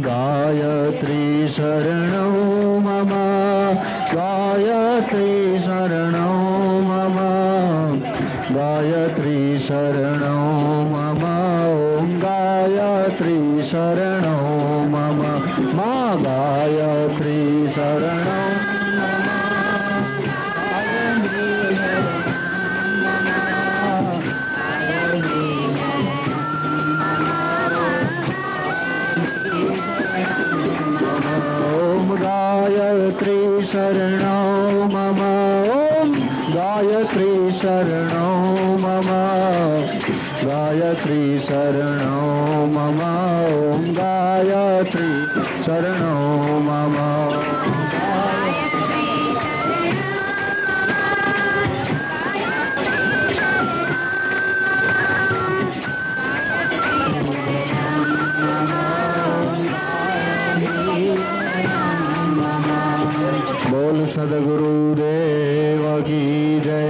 गायत्री शरणं मम गायत्री शरणं मम गायत्री शरणं मम ॐ गायत्री शरणं मम मा गायत्री शरणं गायत्री शरणं मम ॐ गायत्री शरणं मम गायत्री शरणं मम ॐ गायत्री शरणं मम बोल सदगुरुदेव की जय।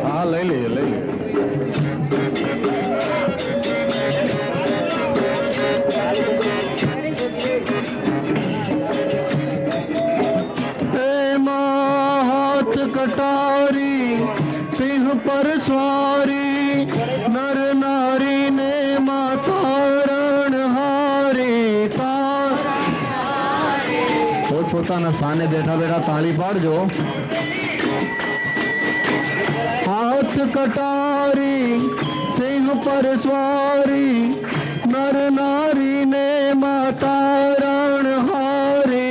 हाँ ले लीजिए ले लीजिए। कटारी सिंह पर स्वारी नर नारी ने माता रणहारी પોતાના સ્થાને બેઠા બેઠા તાળી પાડજો। હાથ કટારી સિંહ પર સ્વારી નર નારી ને માતા रणहारी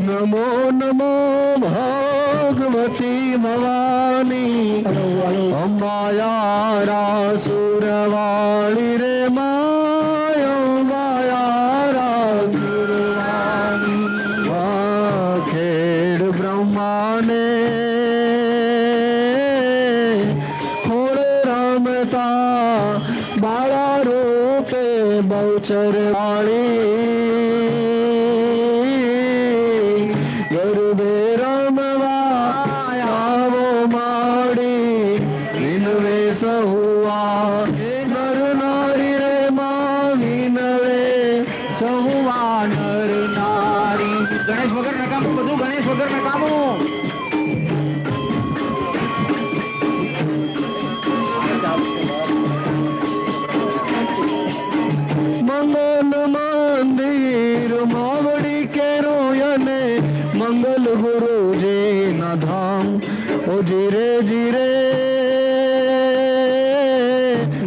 नमो नमो भगवती भवानी अम्बायारा सुरवाणी रे माया मायारा गुरुवाणी खेड़ ब्रह्मा ने खोड़े रमता बाला रूपे बहुचर वाणी गणेश वगर नकामो बधु गणेश वगर नकामो मंगल मंदिर मावड़ी के रोयने मंगल गुरु जी न धाम ओ जीरे जीरे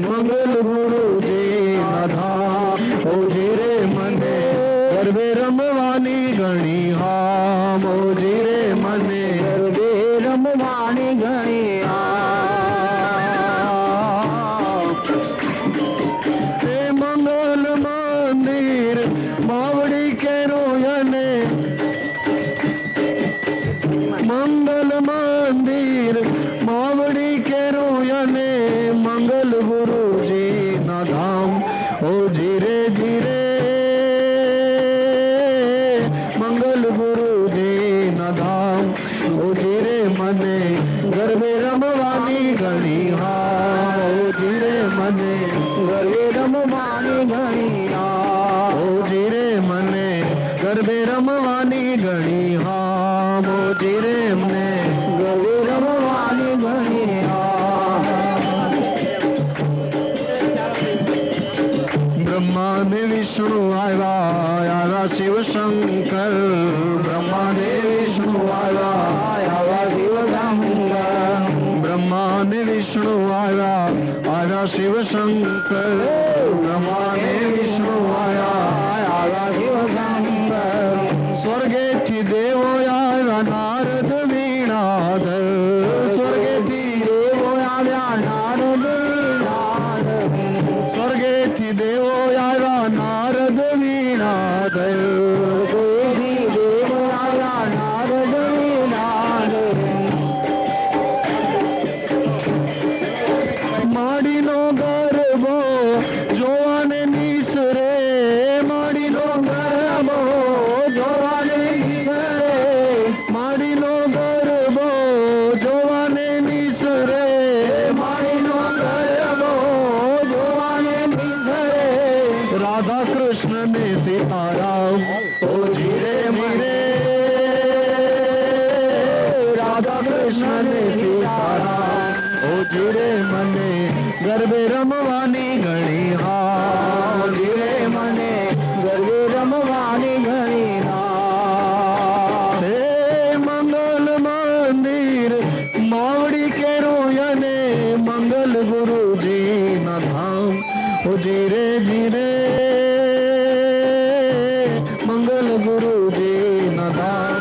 मंगल गुरु जी न धाम ओ जीरे मने गर्भे रमवानी गणी हाम ओ जीरे मने गर्भे रमवानी गणी मंगल मंदिर मावड़ी के रोयने मंगल मंदिर मावड़ी के रोयने मंगल गुरु जी न धाम ओ जीरे जीरे मंगल गुरु जी न धाम ओ जीरे मने गर्भे रमवानी गणी हा ओ जीरे मने गर्भे रमवानी गणी हा ओ जीरे मने गर्भे रमवानी गणी हा ओ जीरे मने गर्भे रमवानी गणी हा ब्रह्मा ने विष्णु आया आया शिव शंकर ब्रह्मा ने विष्णु आया आया शिव शंकर ब्रह्मा ने विष्णु आया आया शिव शंकर ब्रह्मा ने विष्णु आया आया शिव शंकर स्वर्गे थी देवो आया नारद वीणाधर स्वर्गे थी देवो आया नारद वीणाधर स्वर्गे थी देवो आया नारद वीणाधर જીરે મને ગરબે રમવાની ઘણી હા જીરે મને ગરબે રમવાની ઘણી હા હે મંગલ મંદિર માવડી કેરું અને મંગલ ગુરુજી ના ધામ ઓ જીરે જીરે મંગલ ગુરુજી ના ધામ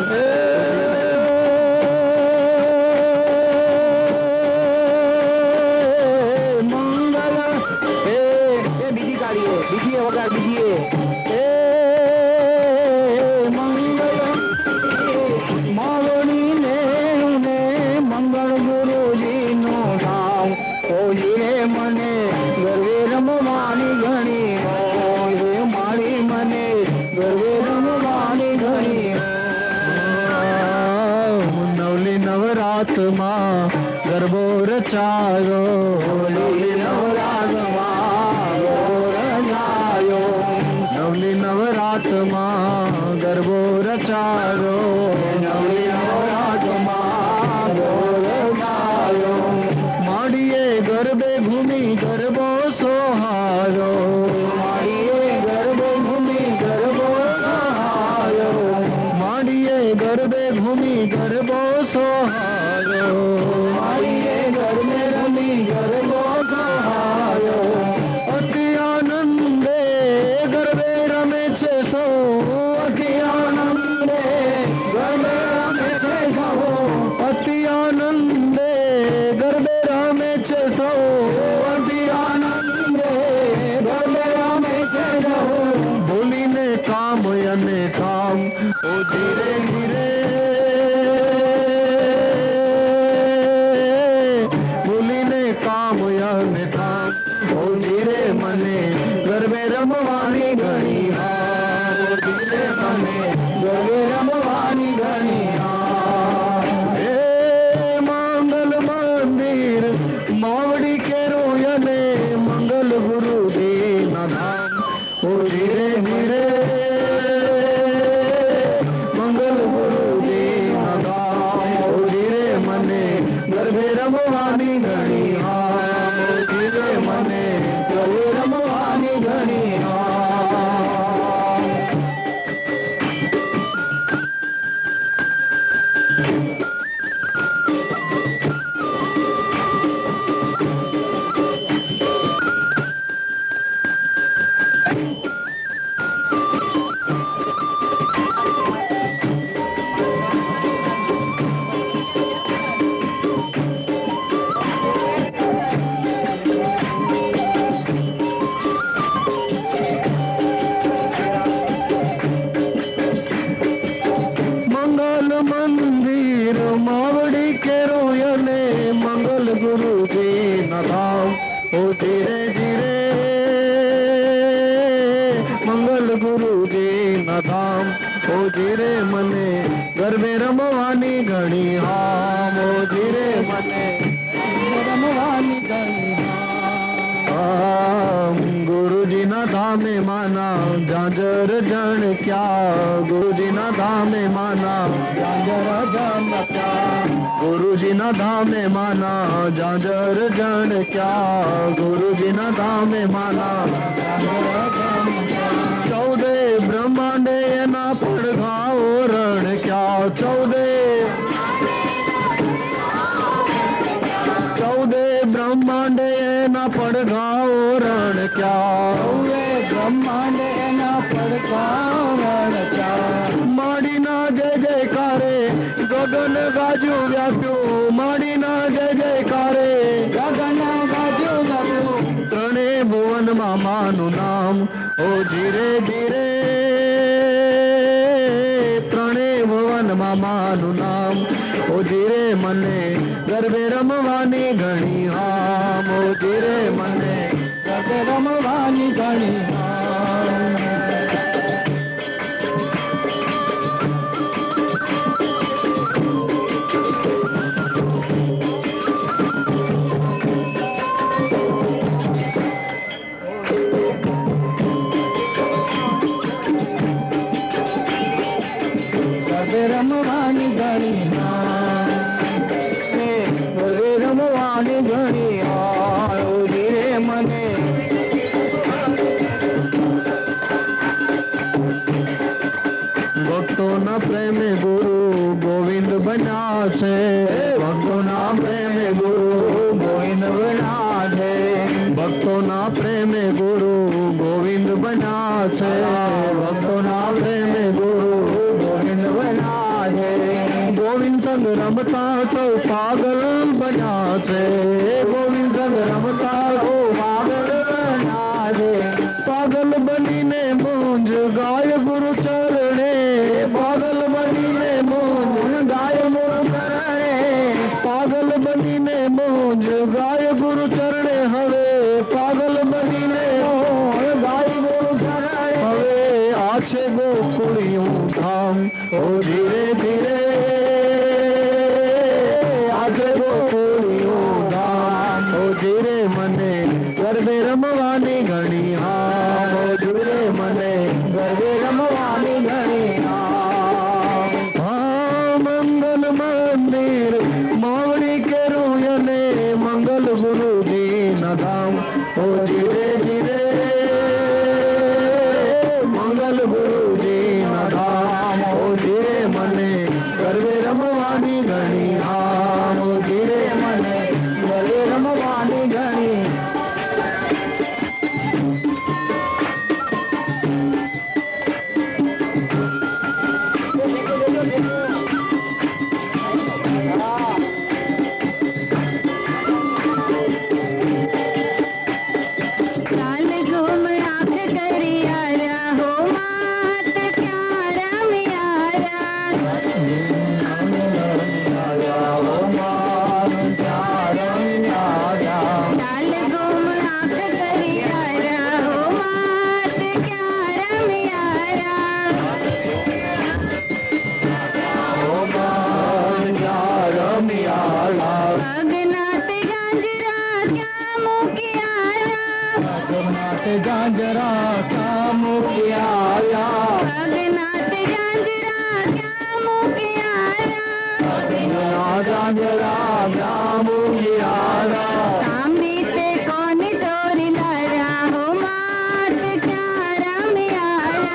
બીજી વગર બીજી મંગળ માવણી ને મંગળ ગુરુજી નો નામ ઓએ મને ગરબે રમવાની ઘણી હે મારી મને ગરબે રમવાની ઘણી નવલી નવરાતમાં ગરબો રચાયો નવલી નવરાતમાં નવલી નવરાતમાં ગરબો રચાયો નવલી નવરાતમાં રચાયો માડીએ ગરબે ઘૂમી ગરબો સોહારો માડીએ ગરબે ઘૂમી ગરબો સોહારો માડીએ ગરબે ઘૂમી ગરબો સોહારો માડીએ ગરબે ઘૂમી ગરબો સોહારો અતિ આનંદે ગરબે રમે છે સૌ અતિ આનંદે ગરબે રમે છે સૌ અતિ આનંદે ગરબે રમે છે સૌ અતિ આનંદે ગરબે રમે છે સૌ ભૂલીને કામ અને કામ ઓ ધીરે ધીરે ભૂલીને કામ અને કામ ઓ ધીરે મને ગરબે રમવાની ઘણી હા ધીરે મને ગરબે રમવાની ઘણી હા હે મંગલ મંદિર માવડી કેરું અને મંગલ ગુરુજી ના ધામ ઓ ધીરે ધીરે મંગલ ગુરુજી ના ધામ ઓ ધીરે મને ગરબે રમવાની ઘણી હા ધીરે મને ગરબે રમવાની ઘણી હા મંગલ મંદિર માવડી કેરું અને મંગલ ગુરુજી ના ધામ ઓ ધીરે ધીરે મંગલ ગુરુજી ના ધામ ઓ ધીરે મને ગરબે રમવાની ઘણી હામ ઓ ધીરે મને રમવાની ઘણી હામ ગુરુજી ના ધામે માના ઝાંઝર જણ ક્યાં ગુરુજી ના ધામે માના ઝાંઝર જણ ક્યાં ગુરુજી ના ધામે માના ઝાંઝર જણ ક્યાં ગુરુજી ના ધામે માના ચૌદે બ્રહ્માંડે એના પડઘાઓ રણ ક્યાં ચૌદે બ્રહ્માંડે એના પડઘાઓ રણ ક્યાં બ્રહ્માંડે એના પડઘાઓ રણ ક્યાં માડીના જય જયકારે ગગન ગાજ્યું વ્યાપ્યું માડીના જય જયકારે ગગન ગાજ્યું વ્યાપ્યું ત્રણે ભુવનમાં માનું નામ ઓ ધીરે ધીરે ત્રણે ભુવનમાં માનું નામ ઓ ધીરે મને ગરબે રમવાની ઘણી હામ ઓ ધીરે મને ગરબે રમવાની ઘણી હામ રમવાની ઘણી વાણી ઘણી ઓજી રે મને ભક્તોના પ્રેમે ગુરુ ગોવિંદ બન્યા છે ભક્તોના પ્રેમે ગુરુ ગોવિંદ બન્યા છે ભક્તોના પ્રેમે ગુરુ ગોવિંદ બન્યા છે ભક્તોના પ્રેમે ગુરુ ગોવિંદ બન્યા છે ગોવિંદ સંગ રમતા સૌ પાગલ બન્યા છે ગોવિંદ સંગ રમતા સૌ પાગલ બન્યા છે પાગલ બનીને મૂંઝ ગાય ગુરુ ચરણે પાગલ બનીને મૂંઝ ગાય ગુરુ ચરણે પાગલ બનીને મૂંઝ ગાય ગુરુ ચરણે હવે પાગલ બનીને ગાય ગુરુ ચરણે હવે આ છે ગોકુળિયું ધામ ઓ ધીરે ધીરે આ છે ગોકુળિયું ધામ ઓ ધીરે મને ગરબે રમવાની ઘણી હા ઓ ધીરે મને ગરબે રમવાની ઘણી હા મંગલ મંદિર માવડી કેરું અને મંગલ ગુરુજી ના ધામ ઓ ધીરે ધીરે મંગલ ગુરુજી ના ધામ ઓ ધીરે મને ગરબે રમવાની ઘણી હા ઓ ધીરે મને ગરબે રમવાની ઘણી गांजरा क्या मुखियाया भगनाथ गांजरा क्या मुखियाया गांजरा क्या मुखियाया सामने से कौन चोरी लाया हो मात क्या राम आया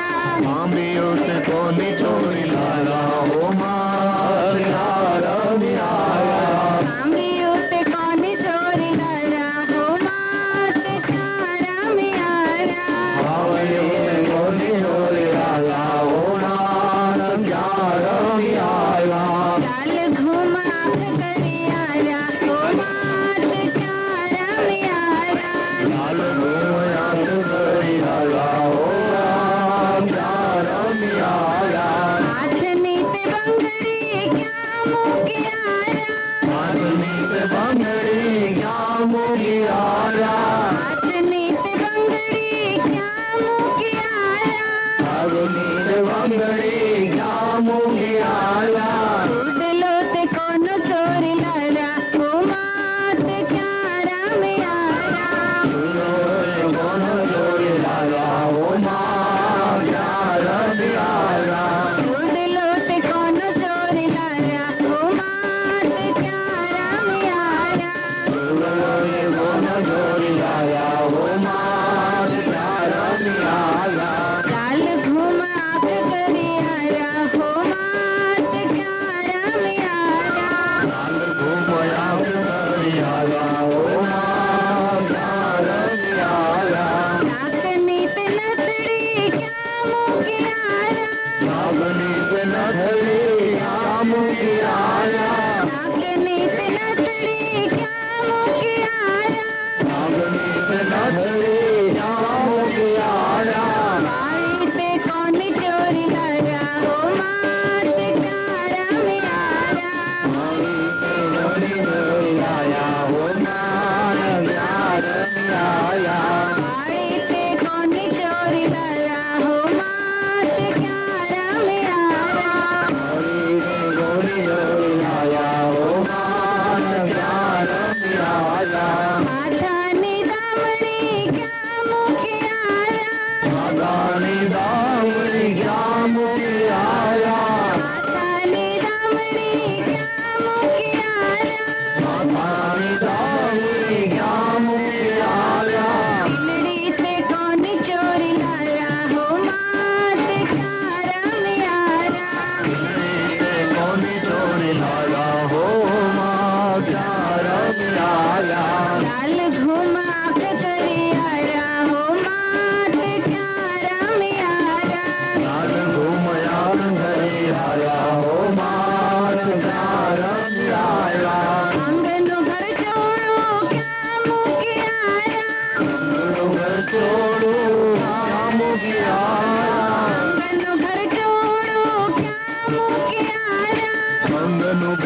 सामने से कौन चोरी लाया हो मात क्या राम आया सामने से कौन चोरी लाया हो मात क्या राम आया कौन चोरी लाया हो मात क्या राम आया चाल घूम आंख करी आया हो मात क्या राम आया चाल घूम आंख करी आया हो मात क्या राम आया हाथ नीत बंगड़ी क्या मुखी आया हाथ नीत बंगड़ी क्या मुखी आया हाथ नीत बंगड़ी क्या मुखी आया हाथ नीत बंगड़ी क्या मुखी आया उड़लोते कौन सोरी लाया हो मात क्या राम आया उड़लोते कौन सोरी लाया हो मात क्या राम आया उड़लोते कौन सोरी लाया हो मात क्या राम आया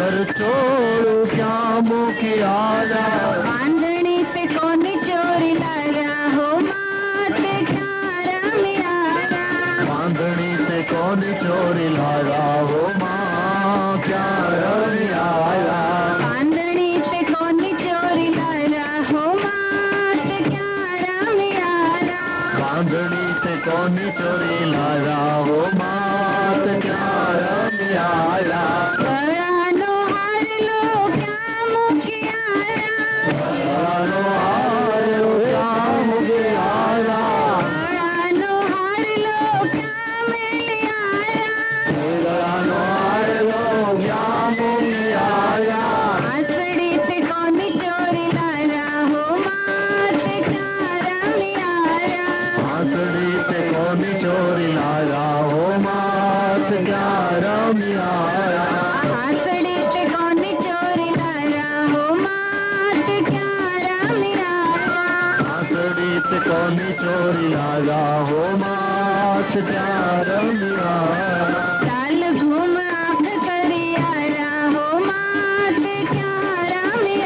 घर छोड़ो क्या मुखी आया बांधनी पे कौन चोरी लाया हो मात क्यारा मियारा बांधनी से कौन चोरी लाया हो माँ क्या रवि आया बांधनी पे कौन चोरी लाया हो मात क्यारा मियारा बांधनी से कौन चोरी लाया हो मात क्या रवि आया गरानो हार लो क्या मुखियारा गरानो हार लो क्या मुखियारा गरानो हार लो क्या मिलियारा गरानो हार लो क्या मुखियारा आसड़ी पे कौन चोरी लाया हो मात क्यारा मियारा आंसड़ी से कौन चोरी लाया हो मात क्या रवि आया आसड़ी पे कौन चोरी लाया हो मात क्यारा मियारा आंसड़ी से कौन चोरी लाया हो मात क्या रवि आया चाल घूम आंख करी आया हो मात क्यारा मियारा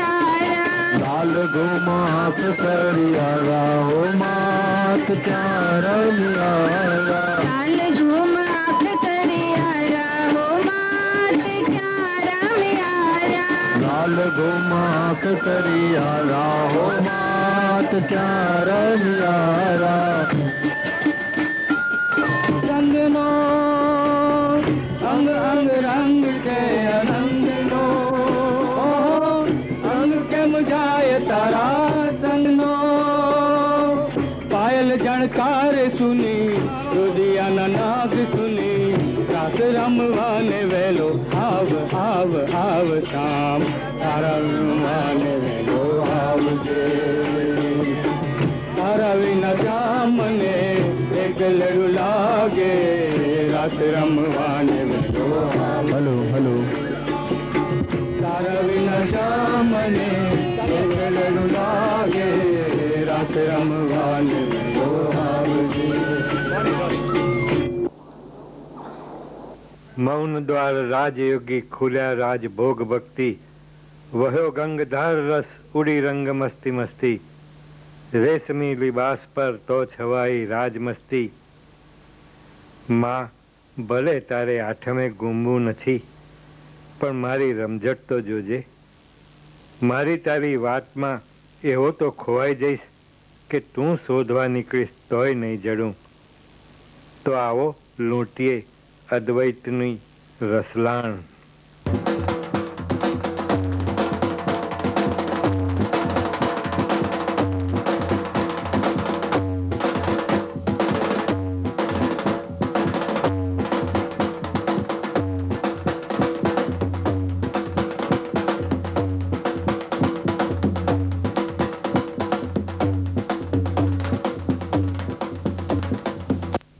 लाल घुमाक करियारा हो मात क्या रवि आया चाल घूम आंख करी आया हो मात क्यारा मियारा लाल घुमाक करियारा हो मात क्या रवि आया रंगनो अंग अंग रंग के आनंद लो अंग के मुझाए तारा संग नो पायल जणकार सुनी रुदिया नाग सुनी रास रमवाने वेलो आव आव आव शाम तारा रमवाने वेलो आव जे तारा विना श्याम ने एक लड़ू लागे रास रमवाने वेलो हेलो हेलो तारा विना श्याम ने एक लड़ू लागे रास रमवाने वेलो आवजे मौन द्वार राजयोगी खुल्या राज भोग भक्ति वह्यो गंगधार रस उड़ी रंग मस्ती मस्ती रेशमी लिबास पर तो छवाई राज मस्ती माँ भले तारे आठमे गुमવું નથી પણ મારી રમઝટ તો જોજે મારી તારી વાતમાં એવો તો ખોવાઈ જઈશ કે તું શોધવા નીકળીશ તોય નહીં જડું તો આવો લૂંટીએ અદ્વૈતની રસલાણ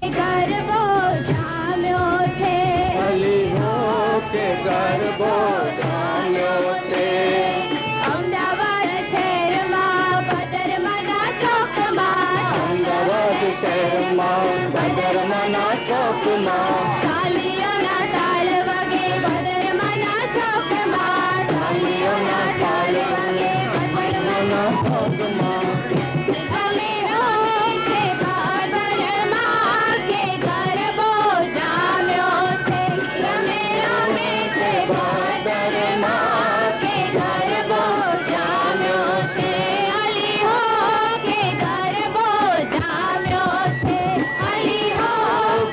ગરબો જામ્યો છે અલી હો કે ગરબો જામ્યો છે અમદાવાદ શહેરમાં બદરમના ચોકમાં અમદાવાદ શહેરમાં બદરમના ચોકમાં તાલીઓના તાલ વાગે બદરમના ચોકમાં તાલીઓના તાલ વાગે બદરમના ચોકમાં રમેરો છે ભાદરમાં કે ગરબો જામ્યો છે રમેરો છે ભાદરમાં કે ગરબો જામ્યો છે અલી હો કે ગરબો જામ્યો છે અલી હો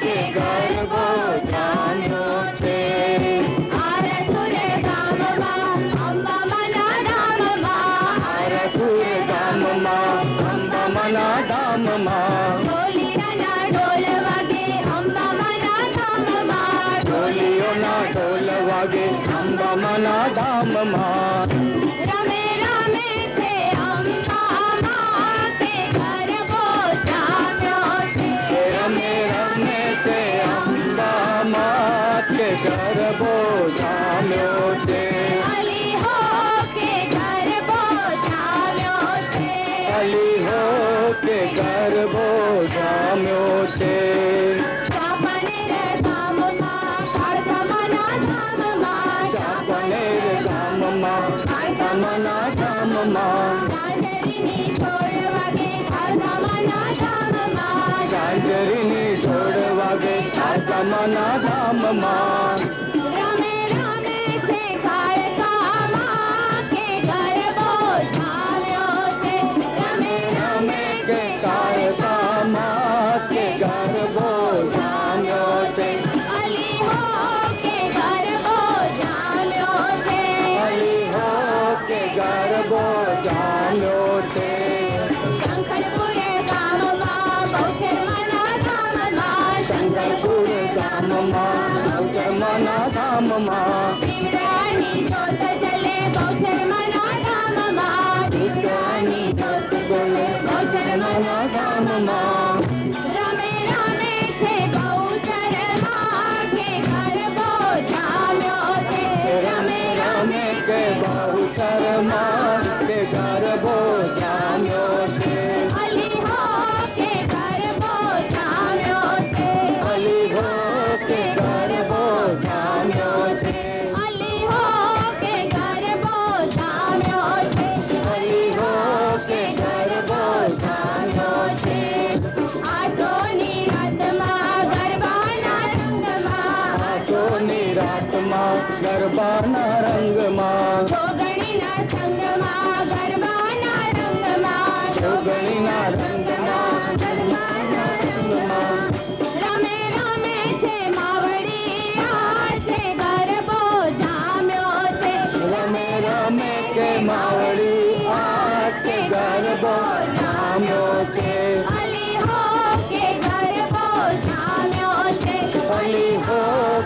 કે ગરબો જામ્યો છે આરસુર ગામમાં અંબામાના ધામમાં આરસુર ગામમાં અંબામાના ધામમાં ઢોલિયાના ઢોલ વાગે અંબામાના ધામમાં ઢોલિયોના ઢોલ વાગે અંબામાના ધામમાં રમે રમે છે અંબામાં કે ગરબો જામ્યો છે રમે રમે છે અંબામાં કે ગરબો જામ્યો છે અલી હો કે ગરબો જામ્યો છે અલી હો કે ગરબો જામ્યો છે ચાપનેર ગામમાં કાળજામાના ધામમાં ચાપનેર ધામમાં ઝાંઝરીની છોડ વાગે ખાસામાના ધામમાં ઝાંઝરીની છોડ વાગે ખાસામાના ધામમાં રમે રમે છે કાળકામાં કે ગરબો ઝામ્યો છે રમે રમે કે કાળકામાં કે ગરબો જામ્યો છે અલી હો કે ગરબો ઝામ્યો છે અલી હો કે ગરબો જામ્યો છે શંકરપુરે ગામમાં બહુચરમાના ધામમાં શંકરપુર ગામમાં બહુચરમાના ધામમાં દીવડાની જોત જલે બહુચરમાના ધામમાં દીવડાની જોત જલે બહુચરમાના ધામમાં રમે રમે છે બહુચરમાં કે ગરબો ઝામ્યો છે રમે રમે કે બહુચરમાં કે ગરબો જામ્યો છે અલી હો કે ગરબો ઝામ્યો છે અલી હો કે ગરબો જામ્યો છે અલી હો કે ગરબો ઝામ્યો છે અલી હો કે ગરબો જામ્યો છે આસોની રાતમાં ગરબાના રંગમાં આસોની રાતમાં ગરબાના રંગમાં જોગણીના સંગમાં ગરબાના રંગમાં જોગણીના રંગમાં ગરબાના રંગમાં રમે રમે છે માવડિયા છે ગરબો ઝામ્યો છે રમે રમે કે માવડી આ કે ગરબો જામ્યો છે અલી હો કે ગરબો ઝામ્યો છે અલી હો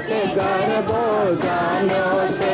કે ગરબો જામ્યો છે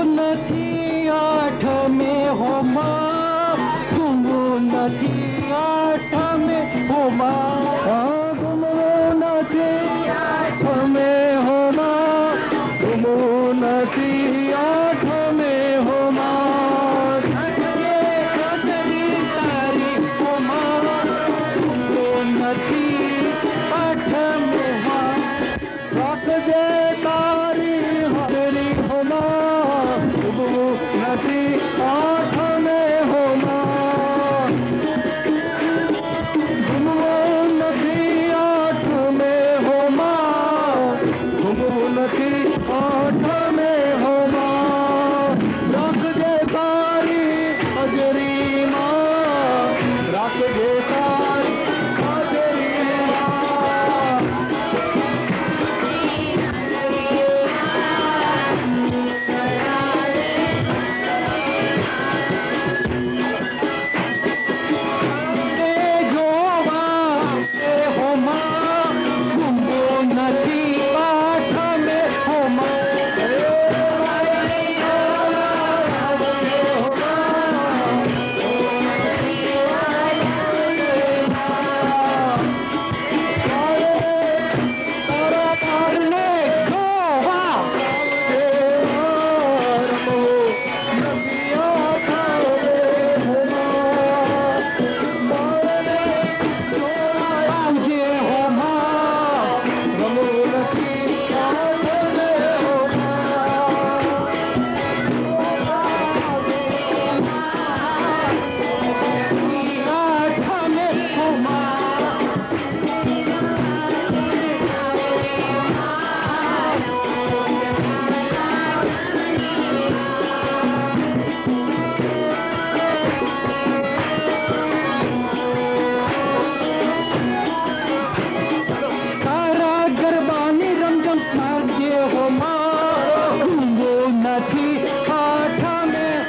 નથી આઠમે હોમાં ગુમવું નથી આઠમે હોમાં ગુમવું નથી આઠમે હોમાં ગુમવું નથી આઠમે હોમાં તારી હોમાં ગુમવું નથી આઠમે હોમાં રાખજે તારી હાજરી હોમાં ડૂબવું નથી આઠમે હોમાં ડૂબવું નથી આઠમે હોમાં ડૂબવું નથી આઠમે હોમાં રાખજે તારી હાજરીમાં રાખજે તારી હાજરીમાં નથી આઠ મેં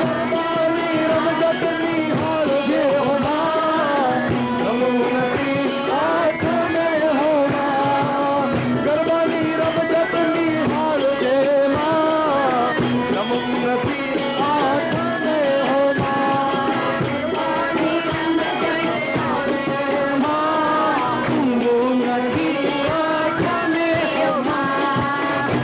ગરબાની રમઝટ નિહાળજે હો માં. રમવું નથી આઠ મેં હો માં. ગરબાની રમઝટ નિહાળજે માં. રમવું નથી આઠ મેં હો માં. ઊંઘવું નથી આઠ મેં હો માં.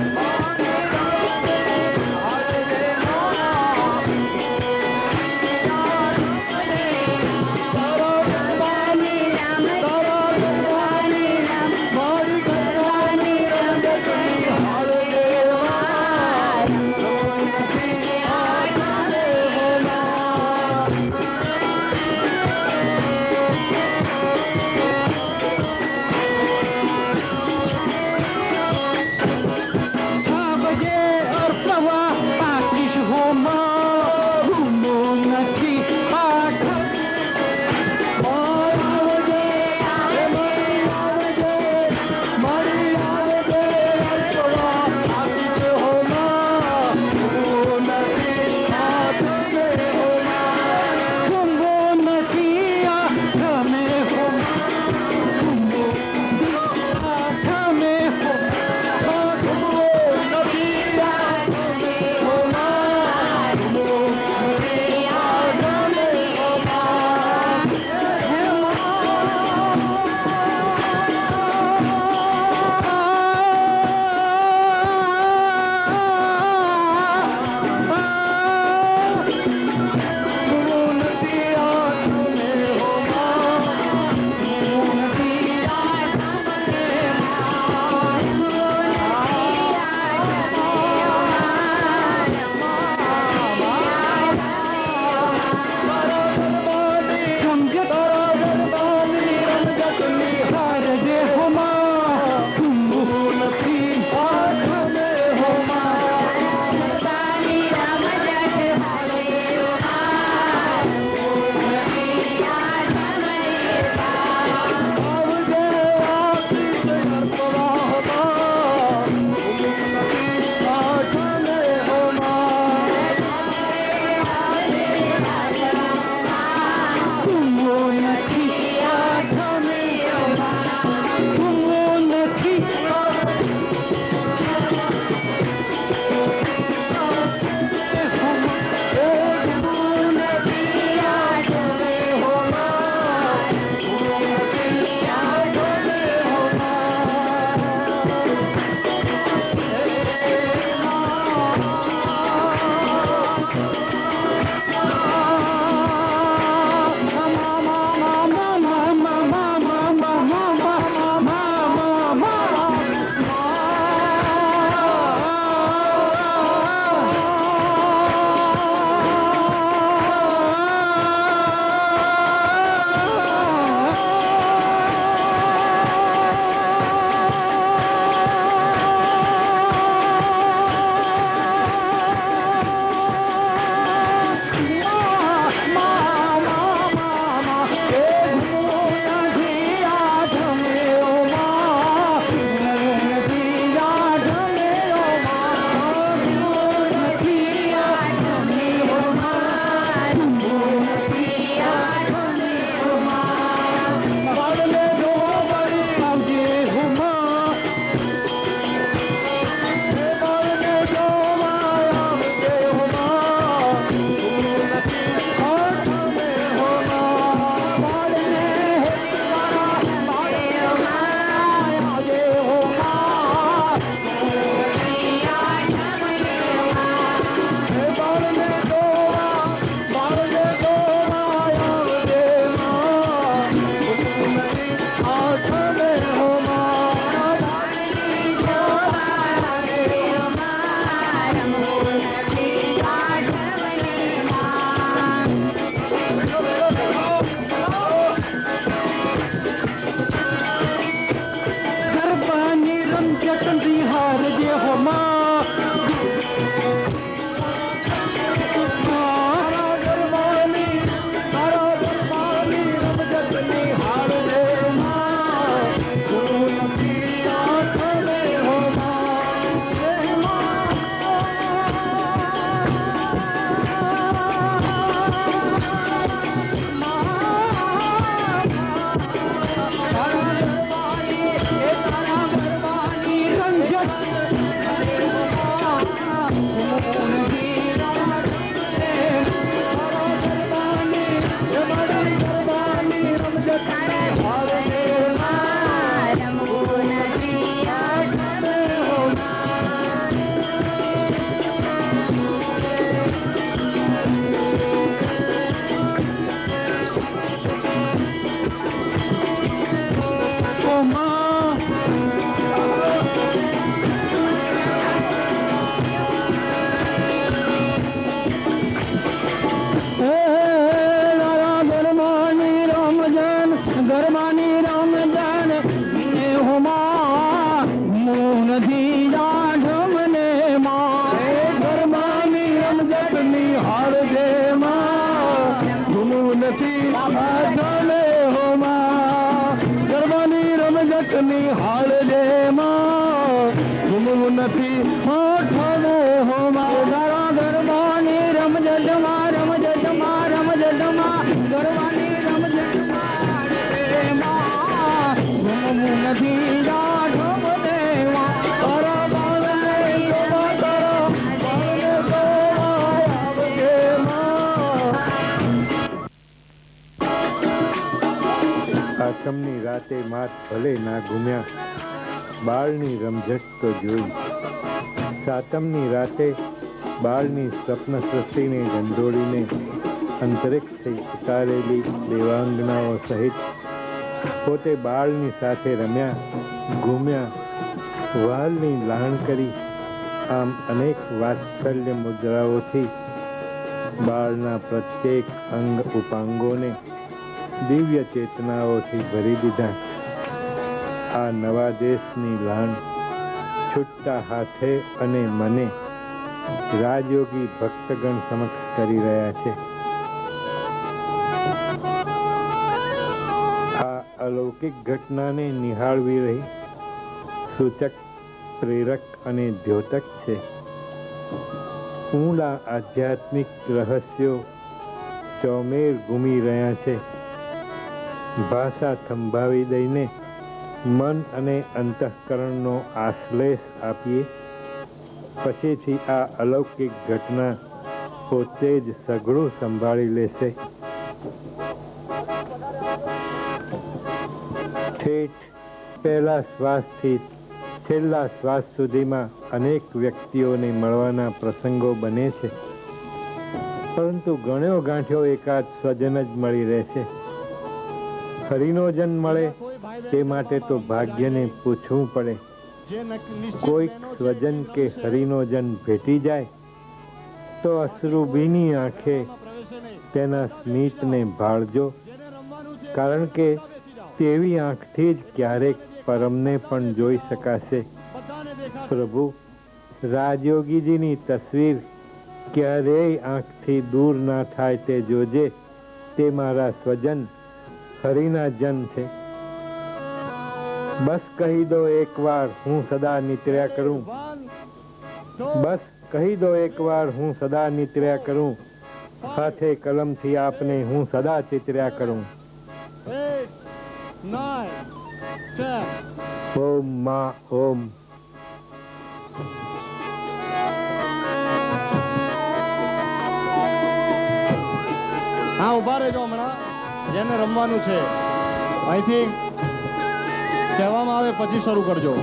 રાતે માત ભલે ના ઘૂમ્યા, બાળની રમઝટ તો જોઈ. સાતમની રાતે બાળની સ્વપ્ન સૃષ્ટિને ઢંઢોળીને અંતરિક્ષથી ઉતારેલી દેવાંગનાઓ સહિત પોતે બાળની સાથે રમ્યા, ઘૂમ્યા, વહાલની લાણ કરી. આમ અનેક વાત્સલ્ય મુદ્રાઓથી બાળના પ્રત્યેક અંગ ઉપાંગોને દિવ્ય ચેતનાઓથી ભરી દીધા. આ નવા દેશની લાણ છૂટતા હાથે અને મને રાજયોગી ભક્તગણ સમક્ષ કરી રહ્યા છે. આ અલૌકિક ઘટનાને નિહાળવી રહી સૂચક, પ્રેરક અને દ્યોતક છે. ઊંડા આધ્યાત્મિક રહસ્યો ચોમેર ઘૂમી રહ્યા છે. ભાષા થંભાવી દઈને મન અને અંતઃકરણનો આશ્લેષ આપીએ, પછીથી આ અલૌકિક ઘટના પોતે જ સઘળું સંભાળી લેશે. ઠેઠ પહેલા શ્વાસથી છેલ્લા શ્વાસ સુધીમાં અનેક વ્યક્તિઓને મળવાના પ્રસંગો બને છે, પરંતુ ગણ્યો ગાંઠ્યો એકાદ સ્વજન જ મળી રહેશે. હરિનો જન મળે તે માટે તો ભાગ્યને પૂછવું પડે. કોઈક સ્વજન કે હરિનો જન ભેટી જાય તો અશ્રુભીની આંખે તેના સ્મિતને ભાળજો, કારણ કે તેવી આંખથી જ ક્યારેક પરમને પણ જોઈ શકાશે. પ્રભુ, રાજયોગીજીની તસવીર ક્યારેય આંખથી દૂર ના થાય તે જોજે. તે મારા સ્વજન હરિના જન છે. બસ કહી દો એકવાર હું સદા નિત્ર્યા કરું. બસ કહી દો એકવાર હું સદા નિત્ર્યા કરું. હાથે કલમથી આપને હું સદા ચિત્ર્યા કરું. ઓમ મા ઓમ. હા, ઉભા રહેજો. હમણાં જેને રમવાનું છે અહીંથી કહેવામાં આવે પછી શરૂ કરજો.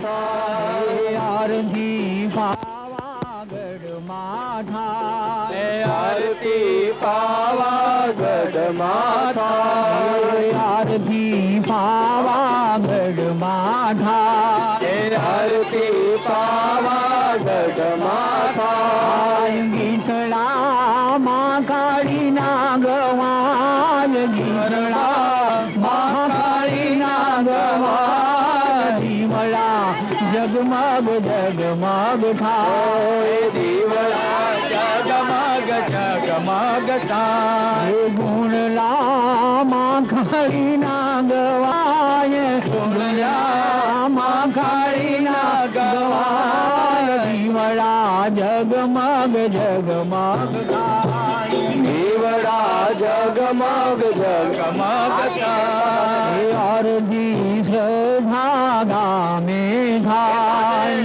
થાય આરતી પાવાગઢમાં થાય આરતી પાવાગઢમાં થાય આરતી પાવાગઢમાં થાય આરતી પાવાગઢમાં થાય ગીતળા માં કાળી ના ગવાય ગીતળા માં કાળી ના ગવાય દીવડા જગમગ જગમગ થાય દીવડા જગમગ જગમગ થાય ગુણલા માં કાળી ના ગવાય ગુણલા માં કાળી ના ગવાય દીવડા જગમગ જગમગ થાય દીવડા જગમગ જગમગ થાય આરતી શ્રદ્ધા ગામે થાય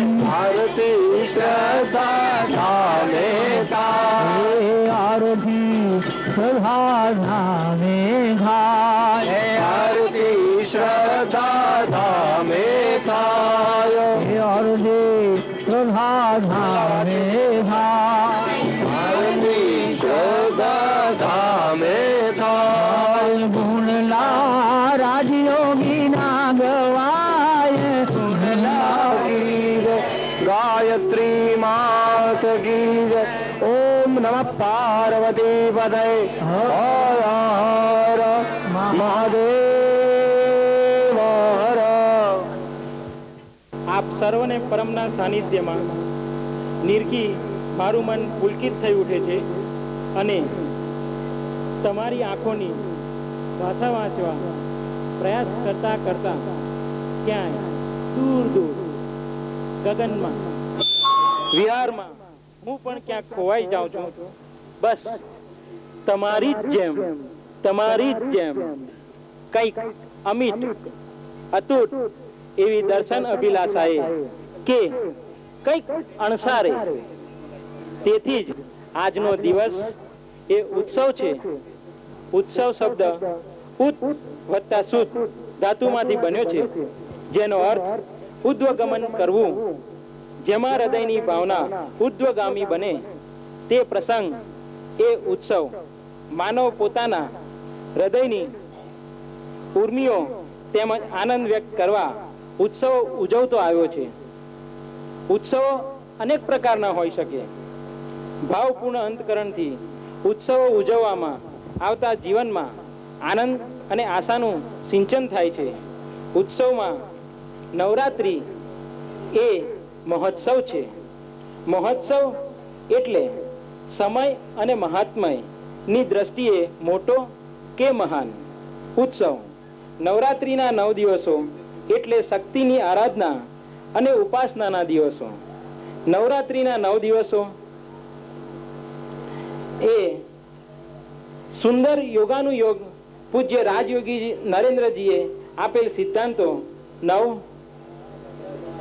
આરતી શ્રદ્ધા ગામે થાય આરતી શ્રદ્ધા ગામે થાય આરતી શ્રદ્ધા ગામે થાય આરતી શ્રદ્ધા ગામે થાય આરતી શ્રદ્ધા ગામે થાય ગુણલા રાજયોગી ના ગવાય ગુણલા ગાયત્રી માત કી ઓમ નમઃ પાર્વતી પદે હર હર મહાદેવ હર. આપ સર્વને પરમના સાનિધ્યમાં નિરખી મારું મન પુલકિત થઈ ઉઠે છે અને તમારી આંખોની ભાષા વાંચવા પ્રયાસ કરતા કરતા ક્યાંય દૂર દૂર ગગનમાં વિહારમાં હું પણ ક્યાંક ખોવાઈ જાઉં છું. બસ તમારી જ જેમ કંઈક અમિત અતૂટ એવી દર્શન અભિલાષાએ કે કંઈક અણસારે. તેથી જ આજનો દિવસ એ ઉત્સવ છે. ઉત્સવ શબ્દ ઉત વત્તા સુત ધાતુમાંથી બન્યો છે, જેનો અર્થ ઉદ્વગમન કરવું. જેમાં હૃદયની ભાવના ઉદ્વગામી બને તે પ્રસંગ એ ઉત્સવ. માનવ પોતાના હૃદયની ઉર્મિઓ તેમજ આનંદ વ્યક્ત કરવા ઉત્સવ ઉજવતો આવ્યો છે. ઉત્સવો અનેક પ્રકારના હોઈ શકે. ભાવપૂર્ણ અંતકરણથી ઉત્સવો ઉજવવામાં આવતા જીવનમાં આનંદ અને આશાનું સિંચન થાય છે. ઉત્સવમાં નવરાત્રિ એ મહોત્સવ છે. મહોત્સવ એટલે સમય અને મહાત્મ્યની દ્રષ્ટિએ મોટો કે મહાન ઉત્સવ. નવરાત્રિના 9 દિવસો એટલે શક્તિની આરાધના અને ઉપાસનાના દિવસો. નવરાત્રિના 9 દિવસો એ સુંદર યોગાનુયોગ પૂજ્ય રાજયોગી નરેન્દ્રજીએ આપેલ સિદ્ધાંતો 9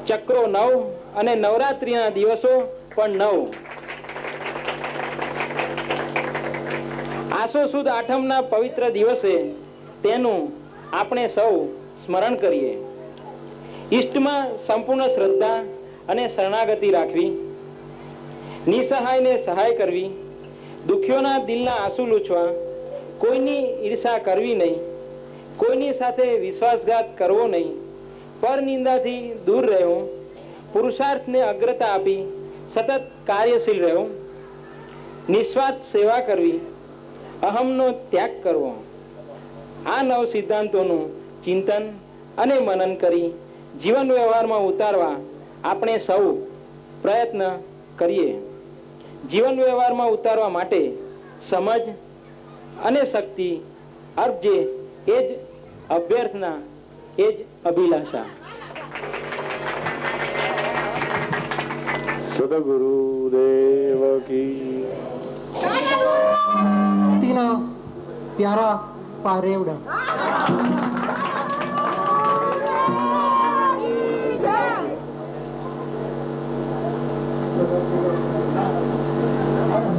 ચક્રો 9 અને નવરાત્રિના દિવસો પણ 9. આસો સુદ આઠમના પવિત્ર દિવસે તેનું આપણે સૌ સ્મરણ કરીએ. ઈષ્ટમાં સંપૂર્ણ શ્રદ્ધા અને શરણાગતિ રાખવી, નિસહાયને સહાય કરવી, દુખીઓના દિલના આંસુ લૂછવા, કોઈની ઈર્ષા કરવી નહીં, કોઈની સાથે વિશ્વાસઘાત કરવો નહીં, પરનિંદાથી દૂર રહેવું, પુરુષાર્થને અગ્રતા આપી સતત કાર્યશીલ રહેવું, નિસ્વાર્થ સેવા કરવી, અહમનો ત્યાગ કરવો. આ 9 સિદ્ધાંતોનું ચિંતન અને મનન કરી જીવન વ્યવહારમાં ઉતારવા આપણે સૌ પ્રયત્ન કરીએ. જીવન વ્યવહારમાં ઉતારવા માટે સમજ અને શક્તિ અર્પજે એ જ અભ્યર્થના, એ જ અભિલાષા. સદગુરુદેવ કી તીના પ્યારા પારેવડા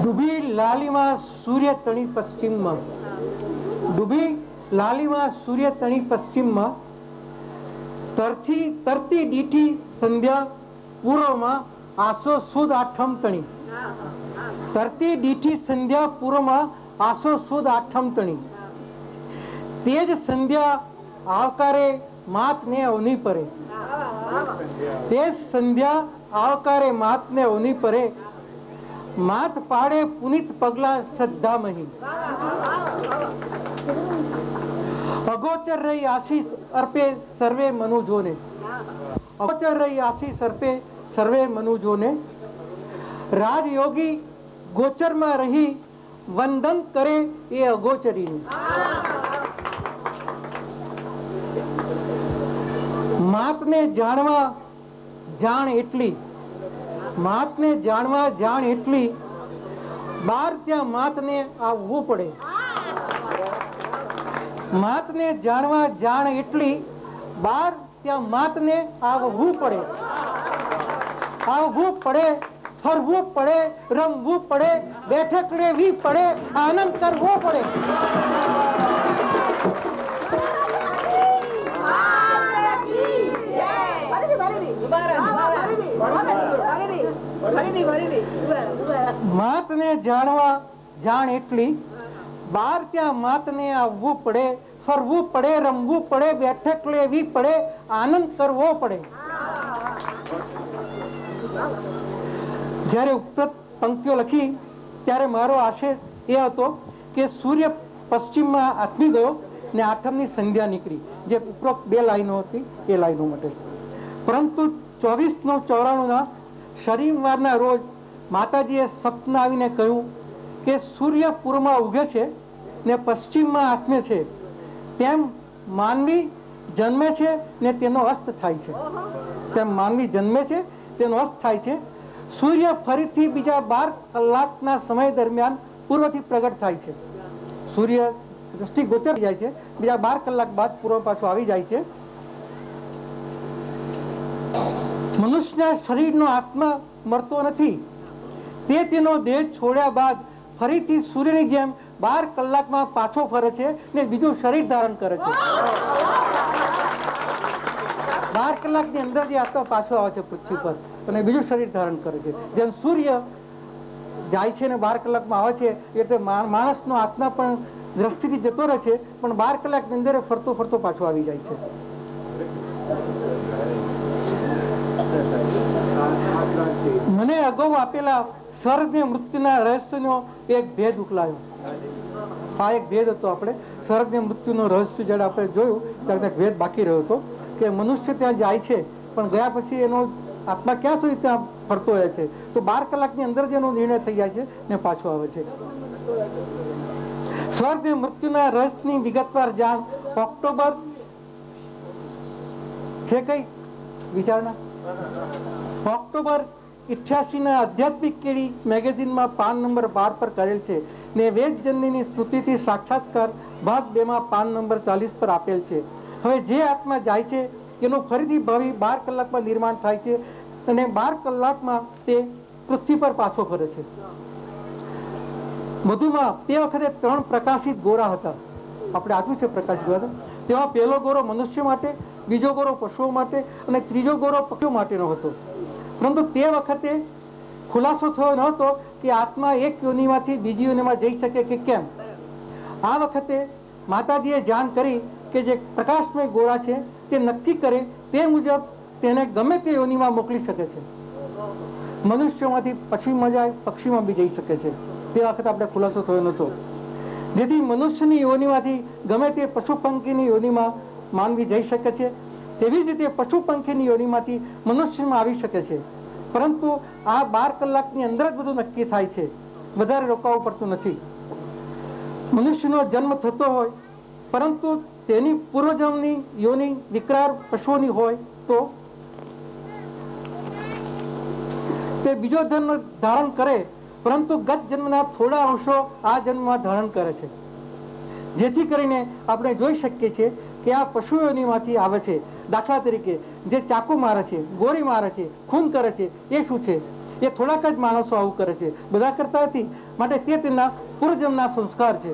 ડૂબી લાલીમાં સૂર્ય તણી પશ્ચિમમાં, ડૂબી લાલીમાં સૂર્ય તણી પશ્ચિમમાં, તરતી દીઠી સંધ્યા પૂર્વમાં આસો સુદ આઠમ તણી. તરતી દીઠી સંધ્યા પૂર્વમાં આસો સુદ આઠમ તણી. તે જ સંધ્યા આવકારે માત ને અવની પરે. તે જ સંધ્યા આવકારે માત ને અવની પરે. માત પાડે પુનિત પગલા શ્રદ્ધામહી. અગોચર રહી આશીષ અર્પે સર્વે મનુજોને. અગોચર રહી આશીષ અર્પે સર્વે મનુજોને. રાજયોગી ગોચરમાં રહી વંદન કરે એ અગોચરીને. માતને જાણવા જાણ એટલી, માતને જાણવા જાણ એટલી, બાર ત્યાં માતને આવવું પડે. માતને જાણવા જાણ એટલી, બાર ત્યાં માતને આવવું પડે. આવવું પડે, ફરવું પડે, રમવું પડે, બેઠક લેવી પડે, આનંદ કરવો પડે. માતને જાણવા જાણ એટલી, બાર ત્યાં માતને આવવું પડે, ફરવું પડે, રમવું પડે, બેઠક લેવી પડે, આનંદ કરવો પડે. જ્યારે ઉપરોક્ત પંક્તિઓ લખી ત્યારે મારો આશય એ હતો કે સૂર્ય પશ્ચિમમાં આથમી ગયો ને આઠમની સંધ્યા નીકળી, જે ઉપરોક્ત બે લાઈનો હતી એ લાઈનો માટે. પરંતુ 24/9/94 શનિવારના રોજ માતાજીએ સપન આવીને કહ્યું કે સૂર્ય પૂર્વમાં ઉગે છે ને પશ્ચિમમાં આથમે છે, તેમ માનવી જન્મે છે ને તેનો અસ્ત થાય છે. તેમ માનવી જન્મે છે તેનો અસ્ત થાય છે. સૂર્ય ફરીથી બીજા 12 કલાકના સમય દરમિયાન પૂર્વથી પ્રગટ થાય છે. સૂર્ય દ્રષ્ટિ ગોચર જાય છે, બીજા 12 કલાક બાદ પૂર્વ પાછો આવી જાય છે. મનુષ્યના શરીરનો આત્મા મરતો નથી, તે તેનો દેહ છોડ્યા બાદ ફરીથી સૂર્યની જેમ 12 કલાકમાં પાછો ફરે છે ને બીજું શરીર ધારણ કરે છે. 12 કલાકની અંદર જે આત્મા પાછો આવે છે પૃથ્વી પર અને બીજું શરીર ધારણ કરે છે. જેમ સૂર્ય જાય છે ને 12 કલાકમાં આવે છે, એટલે માણસનો આત્મા પણ દ્રષ્ટિથી જતો રહે છે, પણ 12 કલાકની અંદર ફરતો ફરતો પાછો આવી જાય છે. મને અગાઉ આપેલા સ્વર્ગ ને મૃત્યુના રહસ્યનો એક ભેદ ઉકલાયો. આ એક ભેદ હતો. આપણે સ્વર્ગ ને મૃત્યુનો રહસ્ય જયારે આપણે જોયું ત્યારે એક ભેદ બાકી રહ્યો હતો કે મનુષ્ય ત્યાં જાય છે, પણ ગયા પછી એનો આત્મા ક્યાં સુધી ત્યાં ફરતો રહે છે, તો 12 કલાકની અંદર જ એનો નિર્ણય થઈ જાય છે ને પાછો આવે છે. સ્વર્ગ ને મૃત્યુના રહસ્યની વિગતવાર જાણ ઓક્ટોબર છે કઈ વિચારણા ઓક્ટોબર 88 આધ્યાત્મિક કેડી મેગેઝિનમાં પાન નંબર 12 પર કરેલ છે ને વેદ જનનીની સ્મૃતિથી સાક્ષાત્કાર ભાગ 2 માં પાન નંબર 40 પર આપેલ છે. હવે જે આત્મા જાય છે એનું ફરીથી ભાવિ 12 કલાકમાં નિર્માણ થાય છે અને 12 કલાકમાં તે પૃથ્વી પર પાછો ફરે છે. વધુમાં તે વખતે 3 પ્રકાશિત ગોરા હતા. આપણે આપ્યું છે પ્રકાશિત ગોરા. તેમાં પહેલો ગોરો મનુષ્ય માટે, બીજો ગોરો પશુઓ માટે અને ત્રીજો ગોરો પક્ષીઓ માટેનો હતો. પરંતુ તે વખતે ખુલાસો થયો ન હતો કે આત્મા એક યોનિમાંથી બીજી યોનિમાં જઈ શકે કે કેમ. આ વખતે માતાજીએ જાણ કરી કે જે પ્રકાશમય ગોળા છે તે નક્કી કરે તે મુજબ તેને ગમે તે યોનિમાં મોકલી શકે છે. મનુષ્યમાંથી પક્ષીમાં જાય, પક્ષીમાં બી જઈ શકે છે. તે વખતે આપણે ખુલાસો થયો નહોતો. જેથી મનુષ્યની યોનિમાંથી ગમે તે પશુ પંખીની યોનિમાં માનવી જઈ શકે છે, તેવી જ રીતે પશુ પંખીની યોનિમાંથી મનુષ્યમાં આવી શકે છે. પરંતુ આ 12 કલાકની અંદર જ બધું નક્કી થાય છે, વધારે રોકાવું પડતું નથી. મનુષ્યનો જન્મ થતો હોય પરંતુ તેની પૂર્વજન્મની યોનિ વિકરાળ પશુઓની હોય તો તે બીજો જન્મ ધારણ કરે, પરંતુ ગત જન્મના થોડા અંશો આ જન્મમાં ધારણ કરે છે. જેથી કરીને આપણે જોઈ શકીએ છીએ કે આ પશુઓનીમાંથી આવે છે. દાખલા તરીકે જે ચાકુ મારે છે, ગોળી મારે છે, ખૂન કરે છે, એ શું છે? એ થોડાક જ માણસો આવું કરે છે, બધા કરતા નથી. માટે તે તેના પૂર્વજન્મના સંસ્કાર છે.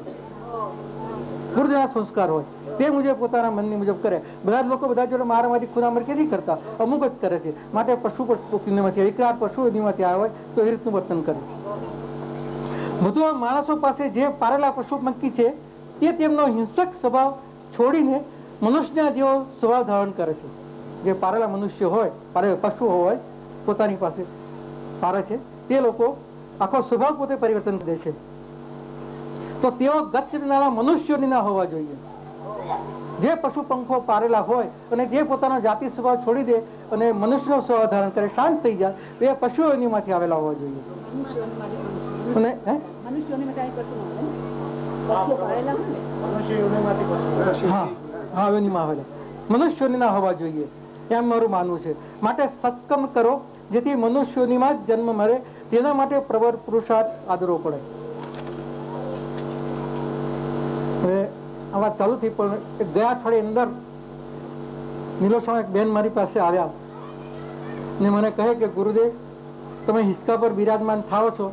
પૂર્વજના સંસ્કાર હોય તે મુજબ પોતાના મનની મુજબ કરે. બધા જ લોકો બધા જોડે મારામારી ખૂનામારી નથી કરતા, અમુક જ કરે છે. માટે પશુ યોનિમાંથી વિકરાળ પશુ યોનિમાંથી આવ્યા હોય તો એ રીતનું વર્તન કરે. વધુમાં માણસો પાસે જે પારેલા પશુ પંખી છે તે તેમનો હિંસક સ્વભાવ છોડીને મનુષ્યના જેવો સ્વભાવ ધારણ કરે છે. જે પારેલા મનુષ્ય હોય, પારેલા પશુ હોય પોતાની પાસે પારે છે તે લોકો આખો સ્વભાવ પોતે પરિવર્તન કરે છે. તો તેઓ ગતના મનુષ્યોની ના હોવા જોઈએ. જે પશુ પંખો પારેલા હોય અને જે પોતાનો જાતિ સ્વભાવ છોડી દે અને મનુષ્યનો સ્વભાવ ધારણ કરે, શાંત થઈ જાય, એ પશુઓની માંથી આવેલા હોવા જોઈએ. અને મનુષ્યોની ના હોવા જોઈએ એમ મારું માનવું છે. માટે સત્કર્મ કરો જેથી મનુષ્યોનીમાં જ જન્મ મળે, તેના માટે પ્રવર પુરુષાર્થ આદરવો પડે. હવે આ વાત ચાલુ થઈ, પણ ગયા અઠવાડિયે અંદર નીલોસમાં એક બેન મારી પાસે આવ્યા ને મને કહે કે ગુરુદેવ, તમે હિંચકા પર બિરાજમાન થાઓ છો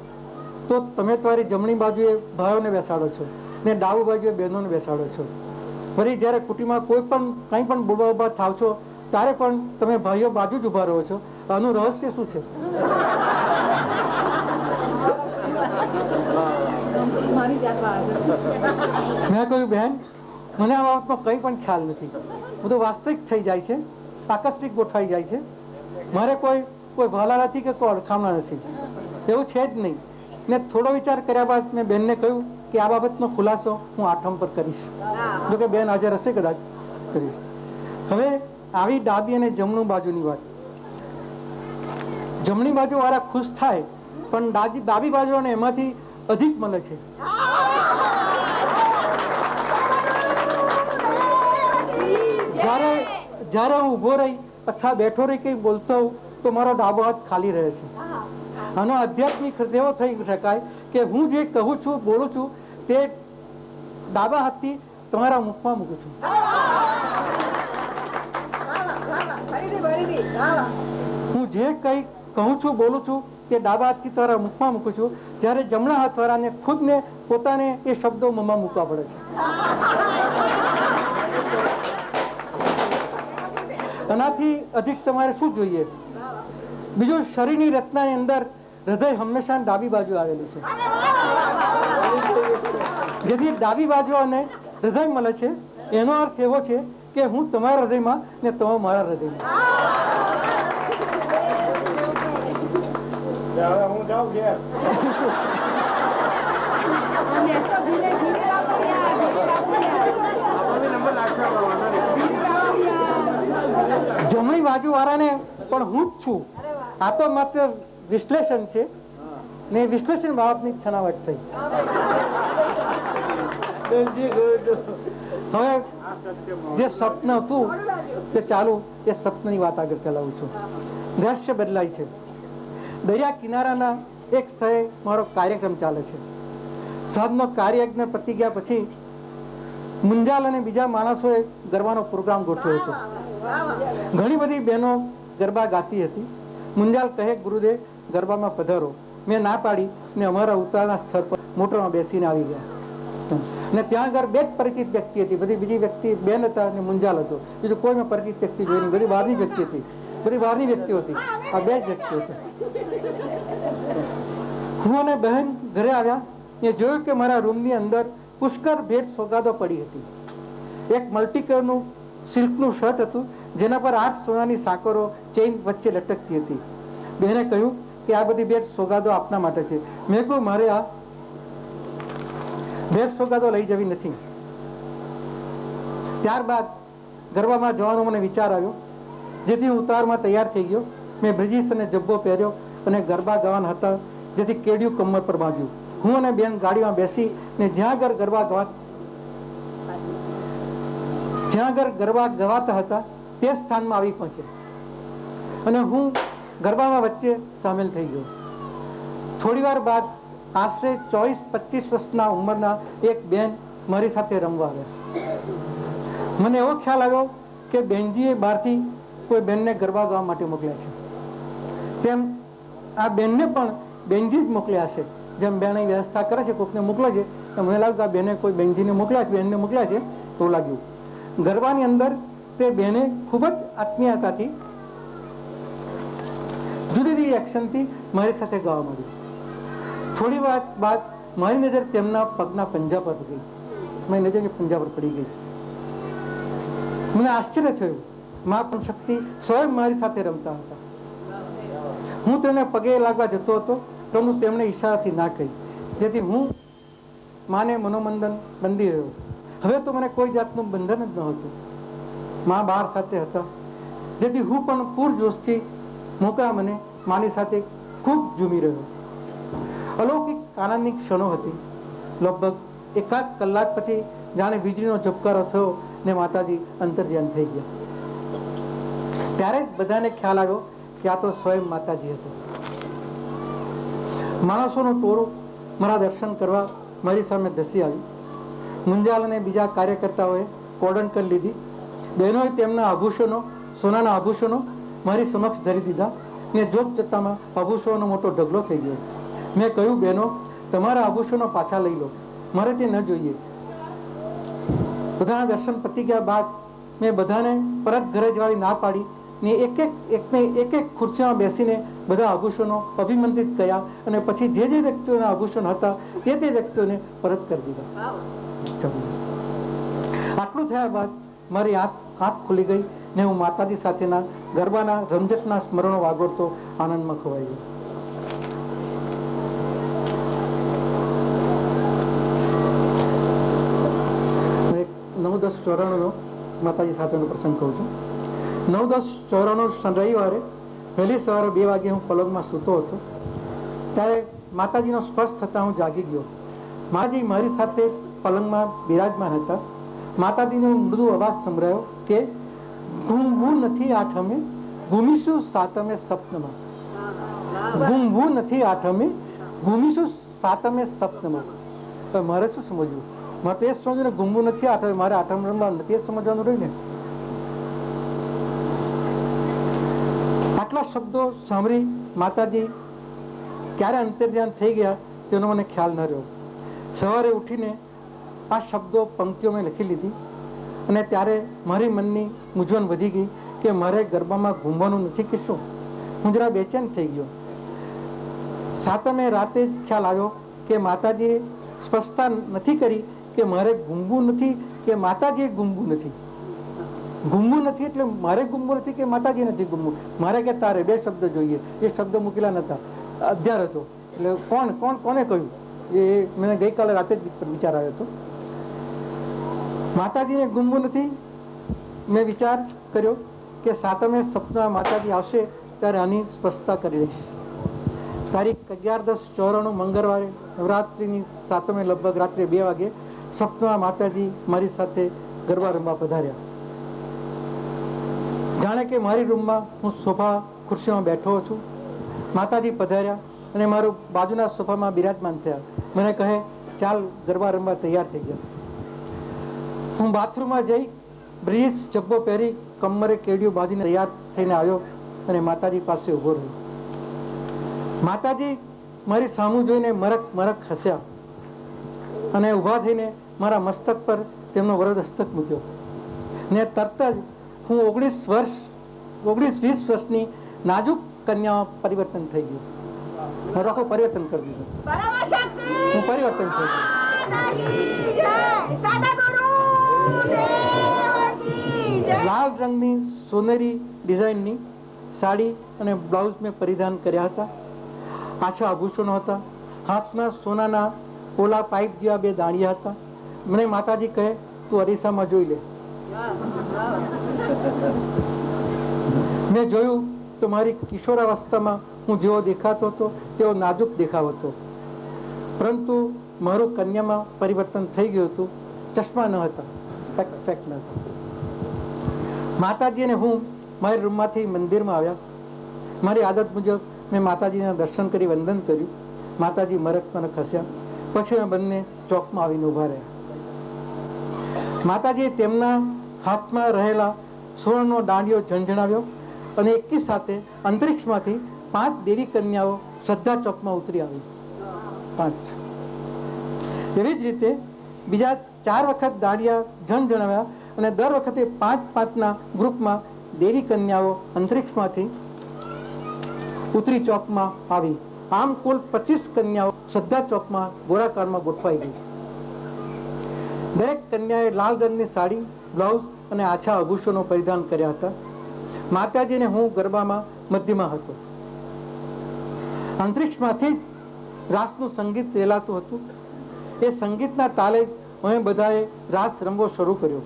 તો તમે તમારી જમણી બાજુએ ભાઈઓને બેસાડો છો ને ડાબી બાજુએ બહેનોને બેસાડો છો. વળી જયારે કુટીમાં કોઈ પણ કંઈ પણ બોબા ઉભા થાવ છો ત્યારે પણ તમે ભાઈઓ બાજુ જ ઉભા રહો છો. આનું રહસ્ય શું છે? મેં કહ્યું બેન, મને આ બાબતનો કંઈ પણ ખ્યાલ નથી. બધું વાસ્તવિક થઈ જાય છે, આકસ્મિક ગોઠવાઈ જાય છે. મારે કોઈ ભાલા નથી કે કોઈ અડખામણા નથી, એવું છે જ નહીં. ને થોડો વિચાર કર્યા બાદ મેં બેનને કહ્યું કે આ બાબતનો ખુલાસો હું આઠમ પર કરીશ. જો કે બેન હાજર હશે કદાચ કરીશ. હવે આવી ડાબી અને જમણું બાજુની વાત. જમણી બાજુ વાળા ખુશ થાય પણ ડાબી બાજુ એમાંથી અધિક મળે છે. જયારે હું ઉભો રહી અથવા બેઠો રહી કઈ બોલતો હોઉં તો મારો ડાબો હાથ ખાલી રહે છે. આનો આધ્યાત્મિક એવો થઈ શકાય કે હું જે કહું છું, બોલું છું તે ડાબા હાથથી તમારા મુખમાં મૂકું છું. હું જે કઈ કહું છું, બોલું છું તે ડાબા હાથથી તમારા મુખમાં મૂકું છું, જ્યારે જમણા હાથ વાળાને ખુદને પોતાને એ શબ્દો મોંમાં મૂકવા પડે છે. આનાથી અધિક તમારે શું જોઈએ? બીજું, શરીરની રચનાની અંદર હૃદય હંમેશા ડાબી બાજુ આવેલું છે, જેથી ડાબી બાજુ અને હૃદય મળે છે. એનો અર્થ એવો છે કે હું તમારા હૃદયમાં ને તમે મારા હૃદયમાં. હું જાઉં ઘેર. જમણી બાજુ વાળાને પણ હું જ છું. આ તો માત્ર વિશ્લેષણ છે ને વિશ્લેષણ બાબતની છણાવટ થઈ. હવે જે સ્વપ્ન હતું તે ચાલુ, એ સ્વપ્નની વાત આગળ ચલાવું છું. દ્રશ્ય બદલાય છે. દરિયા કિનારાના એક સ્થળે મારો કાર્યક્રમ ચાલે છે. સાંજનો કાર્યયજ્ઞ પતી ગયા પછી મુંજાલ અને બીજા માણસોએ ગરબાનો પ્રોગ્રામ ગોઠવ્યો હતો. ઘણી બધી બહેનો ગરબા ગાતી હતી. મુંજાલ કહે, ગુરુદેવ ગરબામાં પધારો. મેં ના પાડી ને અમારા ઉતારના સ્થળ પર મોટરમાં બેસીને આવી ગયા. ને ત્યાં આગળ બે જ પરિચિત વ્યક્તિ હતી. બધી બીજી વ્યક્તિ બેન હતા અને મુંજાલ હતો. બીજું કોઈ મેં પરિચિત વ્યક્તિ જોઈ નહીં. બધી બહારની વ્યક્તિ હતી, બધી બહારની વ્યક્તિઓ હતી. આ બે જ વ્યક્તિઓ હતી. હું અને બહેન ઘરે આવ્યા એ જોયું કે મારા રૂમની અંદર પુષ્કળ ભેટ સોગાદો પડી હતી. એક મલ્ટી કલરનું સિલ્કનું શર્ટ હતું જેના પર 8 સોનાની સાકરો ચેઇન વચ્ચે લટકતી હતી. બહેને કહ્યું કે આ બધી ભેટ સોગાદો આપના માટે છે. મેં કહ્યું મારે આ ભેટ સોગાદો લઈ જવી નથી. ત્યારબાદ ગરબામાં જવાનો મને વિચાર આવ્યો, જેથી હું ઉતારમાં તૈયાર થઈ ગયો. મેં બ્રિજીસ અને જબ્બો પહેર્યો અને ગરબા ગાવાના હતા, જેથી કેડિયું કમર પર બાંધ્યું. હું અને બેન ગાડીમાં બેસી ને જ્યાં આગળ ગરબા ગવાતા હતા તે સ્થાનમાં આવી પહોંચે અને હું ગરબામાં વચ્ચે સામેલ થઈ ગયો. થોડી વાર બાદ આશરે 24-25 વર્ષના ઉંમરના એક બેન મારી સાથે રમવા આવ્યા. મને એવો ખ્યાલ આવ્યો કે બેનજીએ બહારથી કોઈ બેનને ગરબા ગાવા માટે મોકલ્યા છે. તેમ આ બેનને પણ બેનજી જ મોકલ્યા છે. જેમ બેન વ્યવસ્થા કરે છે, કોકને મોકલે છે તો મને લાગ્યું કે આ બેને કોઈ બેનજીને મોકલ્યા છે, બહેનને મોકલ્યા છે એવું લાગ્યું. ગરબાની અંદર તે બેને ખૂબ જ આત્મીયતાથી જુદી જુદી એક્શનથી મારી સાથે ગાવા માંડી. થોડી વાર બાદ મારી નજર તેમના પગના પંજા પર ગઈ. મારી નજર પંજા પર પડી ગઈ. મને આશ્ચર્ય થયું. મા પણ શક્તિ સ્વયં મારી સાથે રમતા હતા. હું તેને પગે લાગવા જતો હતો, પરંતુ તેમણે ઈશારાથી ના કહી, જેથી હું માને મનોમંદન બંધી રહ્યો. હવે તો મને કોઈ જાતનું બંધન જ ન હતું. મા બાર સાથે હતા, જેથી હું પણ પૂરજોશથી મોકળા મને માની સાથે ખૂબ ઝૂમી રહ્યો. અલૌકિક આનંદની ક્ષણો હતી. લગભગ એકાદ કલાક પછી જાણે વીજળીનો ઝબકારો થયો ને માતાજી અંતર્ધ્યાન થઈ ગયા. ત્યારે જ બધાને ખ્યાલ આવ્યો કે આ તો સ્વયં માતાજી હતો. માણસોનું ટોળું મારા દર્શન કરવા મારી સામે ધસી આવ્યું. મુંજાલ અને બીજા કાર્યકર્તાઓએ કોર્ડન કરી લીધી. બહેનોએ તેમના આભૂષણો, સોનાના આભૂષણો મારી સમક્ષ ધરી દીધા ને જોત જતામાં આભૂષણોનો મોટો ઢગલો થઈ ગયો. મેં કહ્યું, બહેનો, તમારા આભૂષણો પાછા લઈ લો, મારે તે ન જોઈએ. બધાના દર્શન પતી ગયા બાદ મેં બધાને પરત ઘરે જવાની ના પાડી ને એક એક ખુરશીમાં બેસીને બધા આભૂષણો અભિમંત્રિત કર્યા અને પછી જે વ્યક્તિઓના આભૂષણ હતા તે વ્યક્તિઓને પરત કરી દીધા. આટલું થયા બાદ મારી આંખ ખુલી ગઈ ને હું માતાજી સાથેના ગરબાના રમઝટના સ્મરણો વાગોળતો આનંદમાં ખોવાઈ ગયો. નવ 10 ચોરાણુંનો માતાજી સાથેનો પ્રસંગ કહું છું. 9-10-94 રવિવારે વહેલી સવારે 2 વાગે હું પલંગમાં સૂતો હતો. ત્યારે માતાજીનો સ્પર્શ થતાં હું જાગી ગયો. માજી મારી સાથે પલંગમાં બિરાજમાન હતા. માતાજીનો મૃદુ અવાજ સંભળાયો કે ઘૂમવું નથી આઠમે, ઘૂમીશું સાતમે સપ્તમાં. ઘૂમવું નથી આઠમે, ઘૂમીશું સાતમે સપ્તમાં. તો મારે શું સમજવું? મારે તો એ સમજવું ને ઘૂમવું નથી આઠમે, મારે આઠમ રમવા નથી એ સમજવાનું રહ્યું ને. આટલા શબ્દો સાંભળી માતાજી ક્યારે અંતર્ધ્યાન થઈ ગયા તેનો મને ખ્યાલ ન રહ્યો. સવારે ઉઠીને આ શબ્દો પંક્તિઓ મેં લખી લીધી અને ત્યારે મારી મનની મૂંઝવણ વધી ગઈ કે મારે ગરબામાં ઘૂમવાનું નથી કે શું. હું જરા બેચેન થઈ ગયો. સાતમે રાતે જ ખ્યાલ આવ્યો કે માતાજીએ સ્પષ્ટતા નથી કરી કે મારે ઘૂમવું નથી કે માતાજીએ ઘૂમવું નથી. ઘૂમવું નથી એટલે મારે ઘૂમવું નથી કે માતાજી નથી ઘૂમવું. મારે કે તારે બે શબ્દ જોઈએ. એ શબ્દ મૂકેલા નતા, અધ્યાર હતો. એટલે કોને કહ્યું એ મને ગઈકાલે રાતે જ વિચાર આવ્યો હતો. માતાજીને ઘૂમવું નથી. મેં વિચાર કર્યો કે સાતમે સપ્તમાં માતાજી આવશે ત્યારે આની સ્પષ્ટતા કરી રહીશ. તારીખ 11-10-94 મંગળવારે નવરાત્રિની સાતમે લગભગ રાત્રે 2 વાગે સપ્તમાં માતાજી મારી સાથે ગરબા રમવા પધાર્યા. જાણે કે મારી રૂમમાં હું સોફા ખુરશીમાં બેઠો છું. માતાજી પધાર્યા અને મારું બાજુના સોફામાં બિરાજમાન થયા. મને કહે, ચાલ ગરબા રમવા તૈયાર થઈ ગયા. હું બાથરૂમમાં જઈ બ્રીઝ જબ્બો પહેરી કમરે કેડિયું બાંધીને તૈયાર થઈને આવ્યો અને માતાજી પાસે ઉભો રહ્યો. માતાજી મારી સામું જોઈને મરક હસ્યા અને ઊભા થઈને મારા મસ્તક પર તેમનો વરદ હસ્તક મૂક્યો ને તરત જ હું 19-20 વર્ષની નાજુક કન્યામાં પરિવર્તન થઈ ગયું. મારું આખું પરિવર્તન કરી દીધું. હું પરિવર્તન થઈ ગયો. લાલ રંગની સોનેરી ડિઝાઇનની સાડી અને બ્લાઉઝ મેં પરિધાન કર્યા હતા. આછા આભૂષણો હતા. હાથમાં સોનાના પોલા પાઇપ જેવા 2 દાણિયા હતા. મને માતાજી કહે, તું અરીસામાં જોઈ લે. મેં જોયું તો મારી કિશોરાવસ્થામાં હું જેવો દેખાતો હતો તેવો નાજુક દેખાવ હતો, પરંતુ મારું કન્યામાં પરિવર્તન થઈ ગયું હતું. ચશ્મા ન હતા, સ્પેક્સ ન હતા. માતાજી અને હું મારી રૂમમાંથી મંદિરમાં આવ્યા. મારી આદત મુજબ મેં માતાજીના દર્શન કરી વંદન કર્યું. માતાજી મરક હસ્યા. પછી અમે બંને ચોકમાં આવીને ઉભા રહ્યા. માતાજીએ તેમના હાથમાં રહેલા સોનાનો દાંડિયો ઝણઝણાવ્યો અને એકી સાથે અંતરિક્ષમાંથી 5 દેવી કન્યાઓ શ્રદ્ધા ચોકમાં ઉતરી આવી. 5 એવી જ રીતે બીજા 4 વખત દાંડિયા જણાવ્યા અને દર વખતે 5-5ના ગ્રુપમાં દેવી કન્યાઓ અંતરિક્ષમાંથી ઉતરી ચોકમાં આવી. આમ કુલ 25 કન્યાઓ શ્રદ્ધા ચોકમાં ગોળાકારમાં ગોઠવાઈ ગઈ. દરેક કન્યાએ લાલ રંગની સાડી, બ્લાઉઝ અને આછા આભૂષણો પરિધાન કર્યા હતા. માતાજીને હું ગરબામાં મધ્યમાં હતો. અંતરિક્ષમાંથી રાસનું સંગીત રેલાતું હતું. એ સંગીતના તાલે જ અમે બધાએ રાસ રમવો શરૂ કર્યો.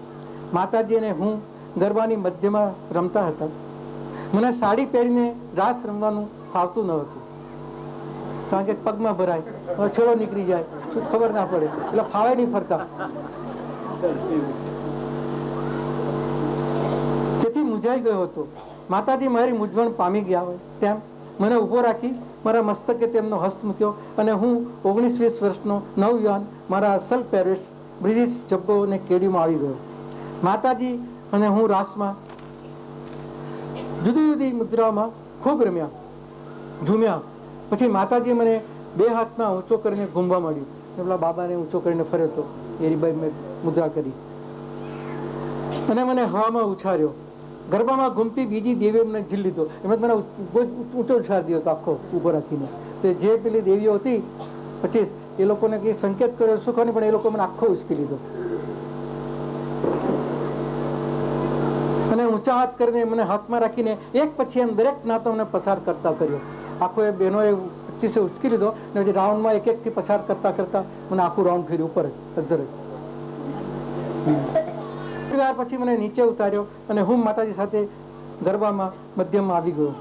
માતાજી અને હું ગરબાની મધ્યમાં રમતા હતા. મને સાડી પહેરીને રાસ રમવાનું ફાવતું ન હતું, કારણ કે પગમાં ભરાય, છોડો નીકળી જાય, શું ખબર ના પડે, એટલે ફાવે નહીં ફરતા. તેથી મૂંઝાઈ ગયો હતો. માતાજી મારી મૂંઝવણ પામી ગયા હોય તેમ મને ઉભો રાખી મારા મસ્તકે તેમનો હસ્ત મૂક્યો અને હું 19-20 વર્ષનો નવયુવાન મારા અસલ પહેરવેશ, બ્રિટિશ જબ્બો અને કેડીમાં આવી ગયો. માતાજી અને હું રાસમાં જુદી જુદી મુદ્રામાં ખૂબ રમ્યા, ઝૂમ્યા. પછી માતાજી મને 2 હાથમાં ઊંચો કરીને ઘૂમવા માંડ્યું. પેલા બાબાને ઊંચો કરીને ફર્યો હતો એ રીબાઈ મેં મુદ્રા કરી અને મને હવામાં ઉછાર્યો. ગરબામાં ઘૂમતી બીજી દેવીઓ મને ઝીલ લીધો. એમાં મને ઊંચો ઉછાર દીધો હતો આખો ઉભો રાખીને. તે જે પેલી દેવીઓ હતી 25, એ લોકોને કઈ સંકેત કર્યો શું ખબર, પણ એ લોકો મને આખો ઉચકી લીધો અને ઊંચા હાથ કરીને મને હાથમાં રાખીને એક પછી એમ દરેક નાતોને પસાર કરતા કર્યો. આખો એ બહેનોએ 25 ઉચકી લીધો અને પછી રાઉન્ડમાં એક થી પસાર કરતા કરતા મને આખું રાઉન્ડ ફેર્યું ઉપર અધર. પછી મને નીચે ઉતાર્યો અને હું માતાજી સાથે ગરબામાં મધ્યમાં આવી ગયો.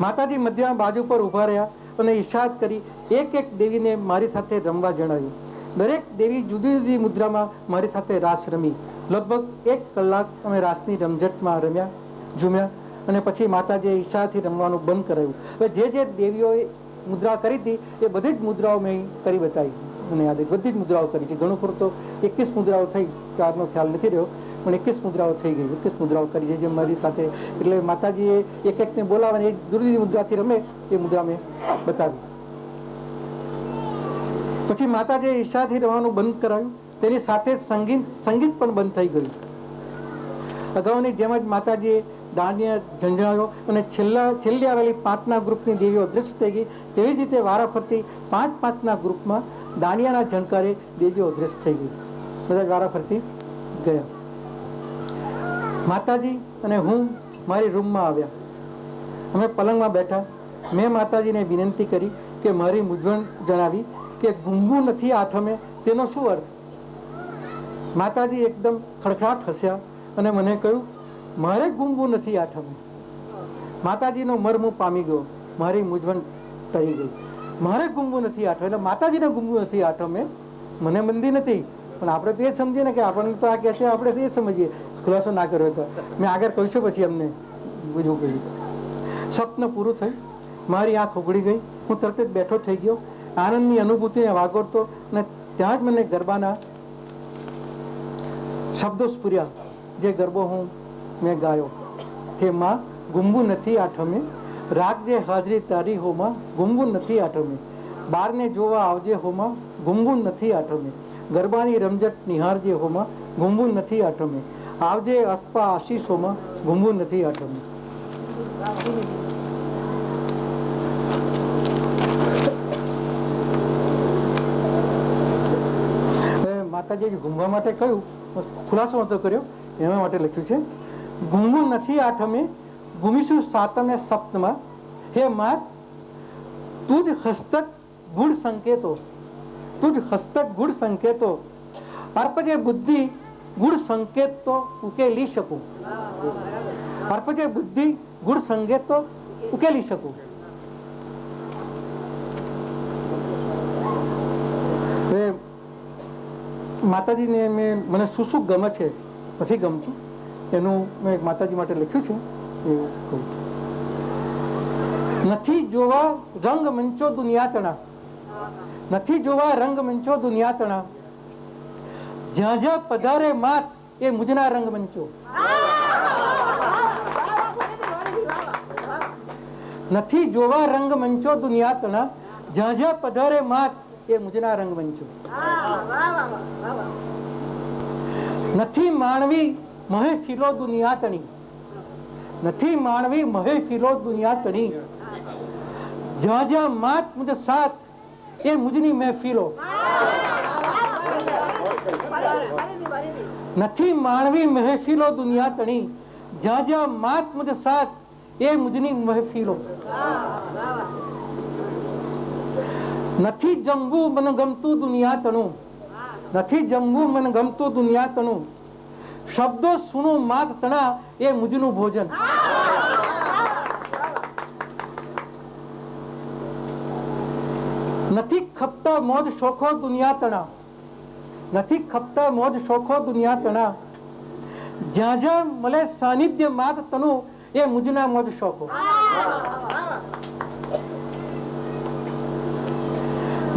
માતાજી મધ્યમાં બાજુ પર ઉભા રહ્યા અને ઈશાદ કરી એક એક દેવીને મારી સાથે રમવા જણાવ્યું. દરેક દેવી જુદી જુદી મુદ્રામાં મારી સાથે રાસ રમી. લગભગ 1 કલાક અમે રાસની રમઝટમાં રમ્યા, ઝૂમ્યા અને પછી માતાજીએ ઈશાથી રમવાનું બંધ કરાવ્યું. હવે જે દેવીઓએ મુદ્રા કરી હતી એ બધી જ મુદ્રાઓ મેં કરી બતાવી. મને યાદ બધી જ મુદ્રાઓ કરી છે. ઘણું ખરું તો 21 મુદ્રાઓ થઈ, 4નો ખ્યાલ નથી રહ્યો, પણ 21 મુદ્રાઓ થઈ ગઈ. 21 મુદ્રાઓ કરી છે જે મારી સાથે. એટલે માતાજીએ એક એકને બોલાવે એ જુદી મુદ્રાથી રમે એ મુદ્રા મેં બતાવી. પછી માતાજીએ ઈશાથી રમવાનું બંધ કરાવ્યું. તેની સાથે સંગીત પણ બંધ થઈ ગયું. અગાઉની જેમ જ માતાજીએ દાંડિયા ઝંઝાવ્યો અને છેલ્લી આવેલી 5ના ગ્રુપની દેવીઓ અદૃશ્ય થઈ ગઈ. તેવી જ રીતે વારાફરતી 5-5ના ગ્રુપમાં દાંડિયાના ઝંકારે દેવીઓ અદૃશ્ય થઈ ગઈ. બધા વારાફરતી ગયા. માતાજી અને હું મારી રૂમમાં આવ્યા. અમે પલંગમાં બેઠા. મેં માતાજીને વિનંતી કરી કે મારી મૂંઝવણ જણાવી કે ગુંગુ નથી આઠમે તેનો શું અર્થ. માતાજી એકદમ ખડખડાટ હસ્યા અને મને કહ્યું મારે ગુંગુ નથી આઠમે. માતાજીનો મર્મ પામી ગયો. મારી મૂંઝવણ ટળી ગઈ. મારે ગુંગુ નથી આઠમે એટલે માતાજીને ગુંગુ નથી આઠમે. મને મંદી નથી, પણ આપણે તો એ જ સમજીએ ને કે આપણને તો આ કહે છે, આપણે તો એ જ સમજીએ. ખુલાસો ના કર્યો હતો મેં આગળ કહ્યું છે, પછી અમને બીજું કહ્યું. સ્વપ્ન પૂરું થયું. મારી આંખ ઉઘડી ગઈ. હું તરત જ બેઠો થઈ ગયો. આનંદની અનુભૂતિને વાગોળતો અને ત્યાં જ મને ગરબાના શબ્દો સ્ફુર્યા. જે ગરબો મેં ગાયો કે માં ગુંગુ નથી આઠમે, રાખજે હાજરી તારી હોમાં ગુંગુ નથી આઠમે, બારને જોવા આવજે હોમાં ગુંગુ નથી આઠમે, ગરબાની રમઝટ નિહાળજે હોમાં ગુંગુ નથી આઠમે, આવજે અસ્પા આશીષોમાં ગુંગુ નથી આઠમે. માતાજી ઘૂમવા માટે કહ્યું, ખુલાસો નતો કર્યો, એના માટે લખ્યું છે ગુંગુ નથી આઠમે ઘૂમીશું સાતમે સપ્તમાં, હે માત તુજ હસ્તક ગુડ સંકેતો, તુજ હસ્તક ગુડ સંકેતો, અર્પજે બુદ્ધિ ગુડ સંકેત તો ઉકેલી શકું, અર્પજે બુદ્ધિ ગુડ સંકેત તો ઉકેલી શકું. માતાજીને મને શું શું ગમે છે નથી ગમતું એનું મેં માતાજી માટે લખ્યું છે. એવું કહું નથી જોવા રંગ મંચો દુનિયાતણા, નથી જોવા રંગ મંચો દુનિયાતણા, જ્યાં જ્યાં પધારે માત એ મુજના રંગ મંચો. નથી જોવા રંગ મંચો દુનિયાતણા, જ્યાં જ્યાં પધારે માત એ મુજના રંગમંચો. નથી માણવી મહેફિલો દુનિયા તણી, નથી માણવી મહેફિલો દુનિયા તણી, જ્યાં જ્યાં માત મુજ સાથ એ મુજની મહેફિલો. નથી માણવી મહેફિલો દુનિયા તણી, જ્યાં જ્યાં માત મુજ સાથ એ મુજની મહેફિલો. નથી જમવું મન ગમતું દુનિયા તણું, નથી જમવું મન ગમતું દુનિયા તણું, શબ્દો સુનું માત તણા એ મુજનું ભોજન. નથી ખપતા મોજ શોખો દુનિયા તણા, નથી ખપતા મોજ શોખો દુનિયા તણા, જ્યાં જ્યાં મળે સાનિધ્ય માત તનું એ મુજના મોજ શોખો.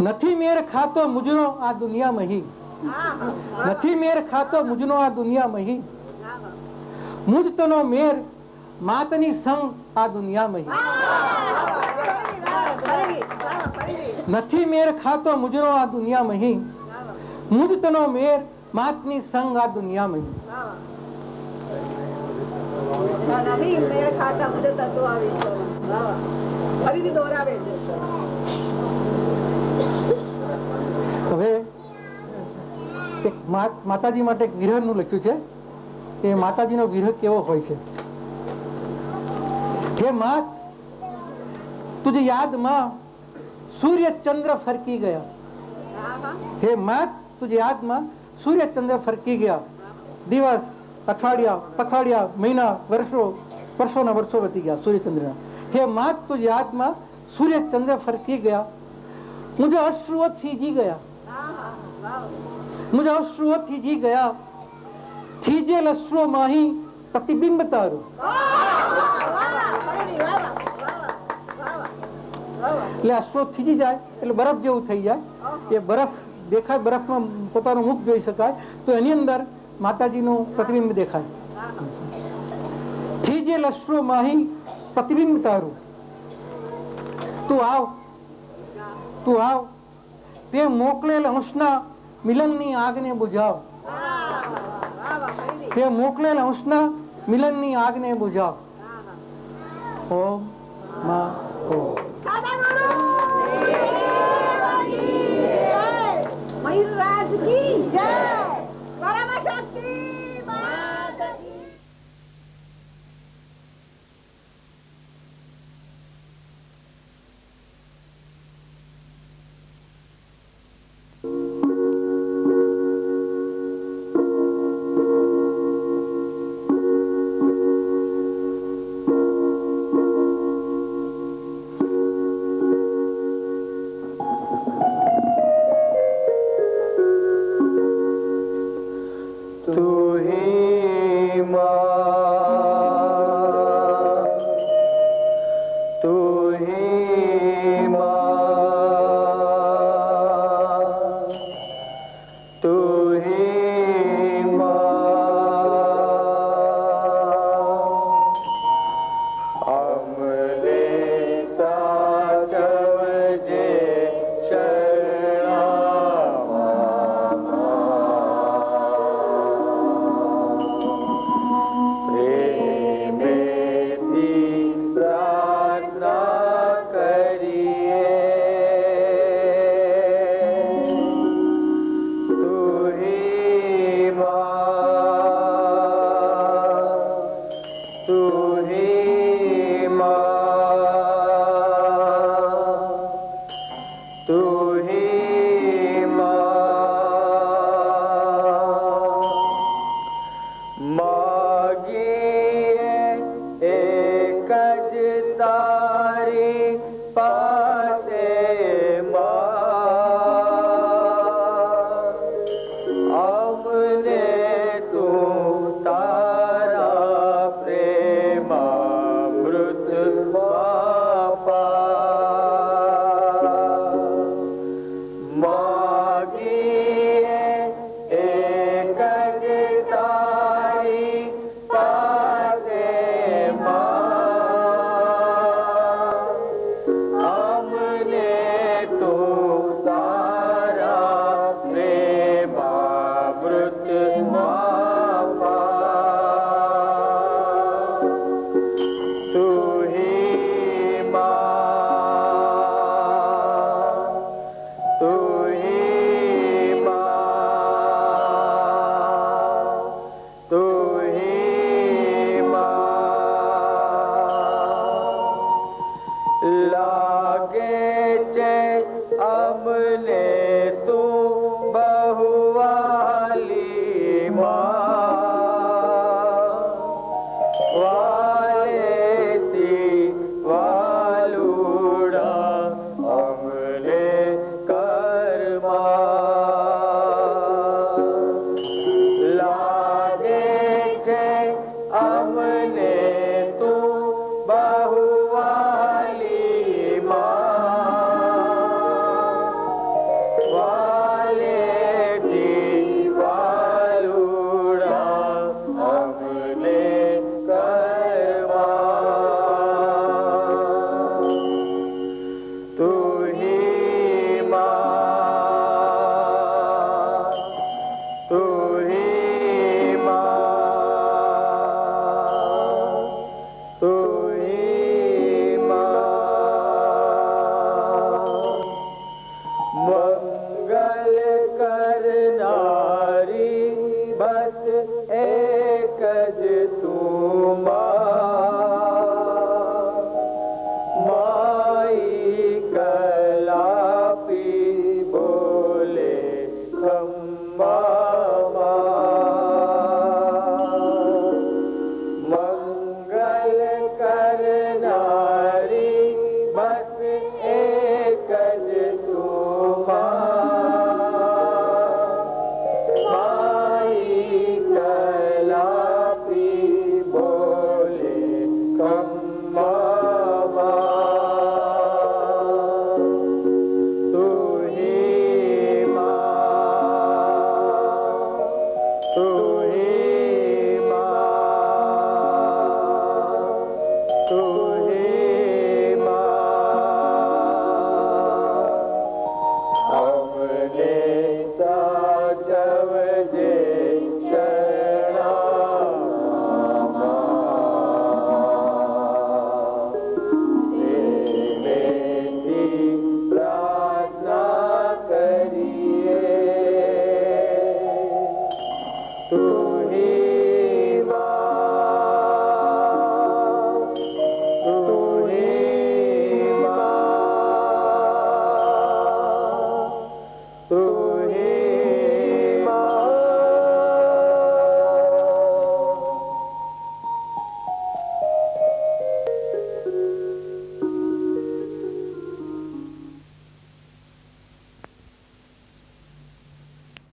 નથી મેર ખાતો મુજનો આ દુનિયા મહી, નથી મેર ખાતો મુજનો આ દુનિયા મહી, મુજ તનો મેર માતની સંગ આ દુનિયા મહી. નથી મેર ખાતો મુજનો આ દુનિયા મહી, મુજ તનો મેર માતની સંગ આ દુનિયા મહી. હવે એક માતાજી માટે એક વિરહ નું લખ્યું છે કે માતાજીનો વિરહ કેવો હોય છે. હે માત તુझे याद માં સૂર્ય ચંદ્ર ફરકી ગયા, હે માત તુझे याद માં સૂર્ય ચંદ્ર ફરકી ગયા, દિવસ અઠવાડિયા પખવાડિયા મહિના વર્ષો વર્ષોના વર્ષો વીતી ગયા સૂર્યચંદ્રના. હે માત તુझे याद માં સૂર્ય ચંદ્ર ફરકી ગયા, मुझे अश्रुओं थीजी गया, मुझे अश्रुओं थीजी गया, थीजेल अश्रुओं माही प्रतिबिंब तारो. એટલે અશ્રુ થીજી જાય એટલે બરફ જેવું થઈ જાય. એ બરફ દેખાય, બરફમાં પોતાનું મુખ જોઈ શકાય તો એની અંદર માતાજીનું પ્રતિબિંબ દેખાય. થીજેલ અશ્રુ માહી પ્રતિબિંબ તારું, તું આવ, તું આવ, તે મોકલેલ અંશના મિલનની આગને બુઝાવ, તે મોકલેલ અંશના મિલનની આગને બુઝાવ. ઓમ માં ઓમ. મયુરરાજ કી જય, પરમશક્તિ માત કી. લાગે છે અમને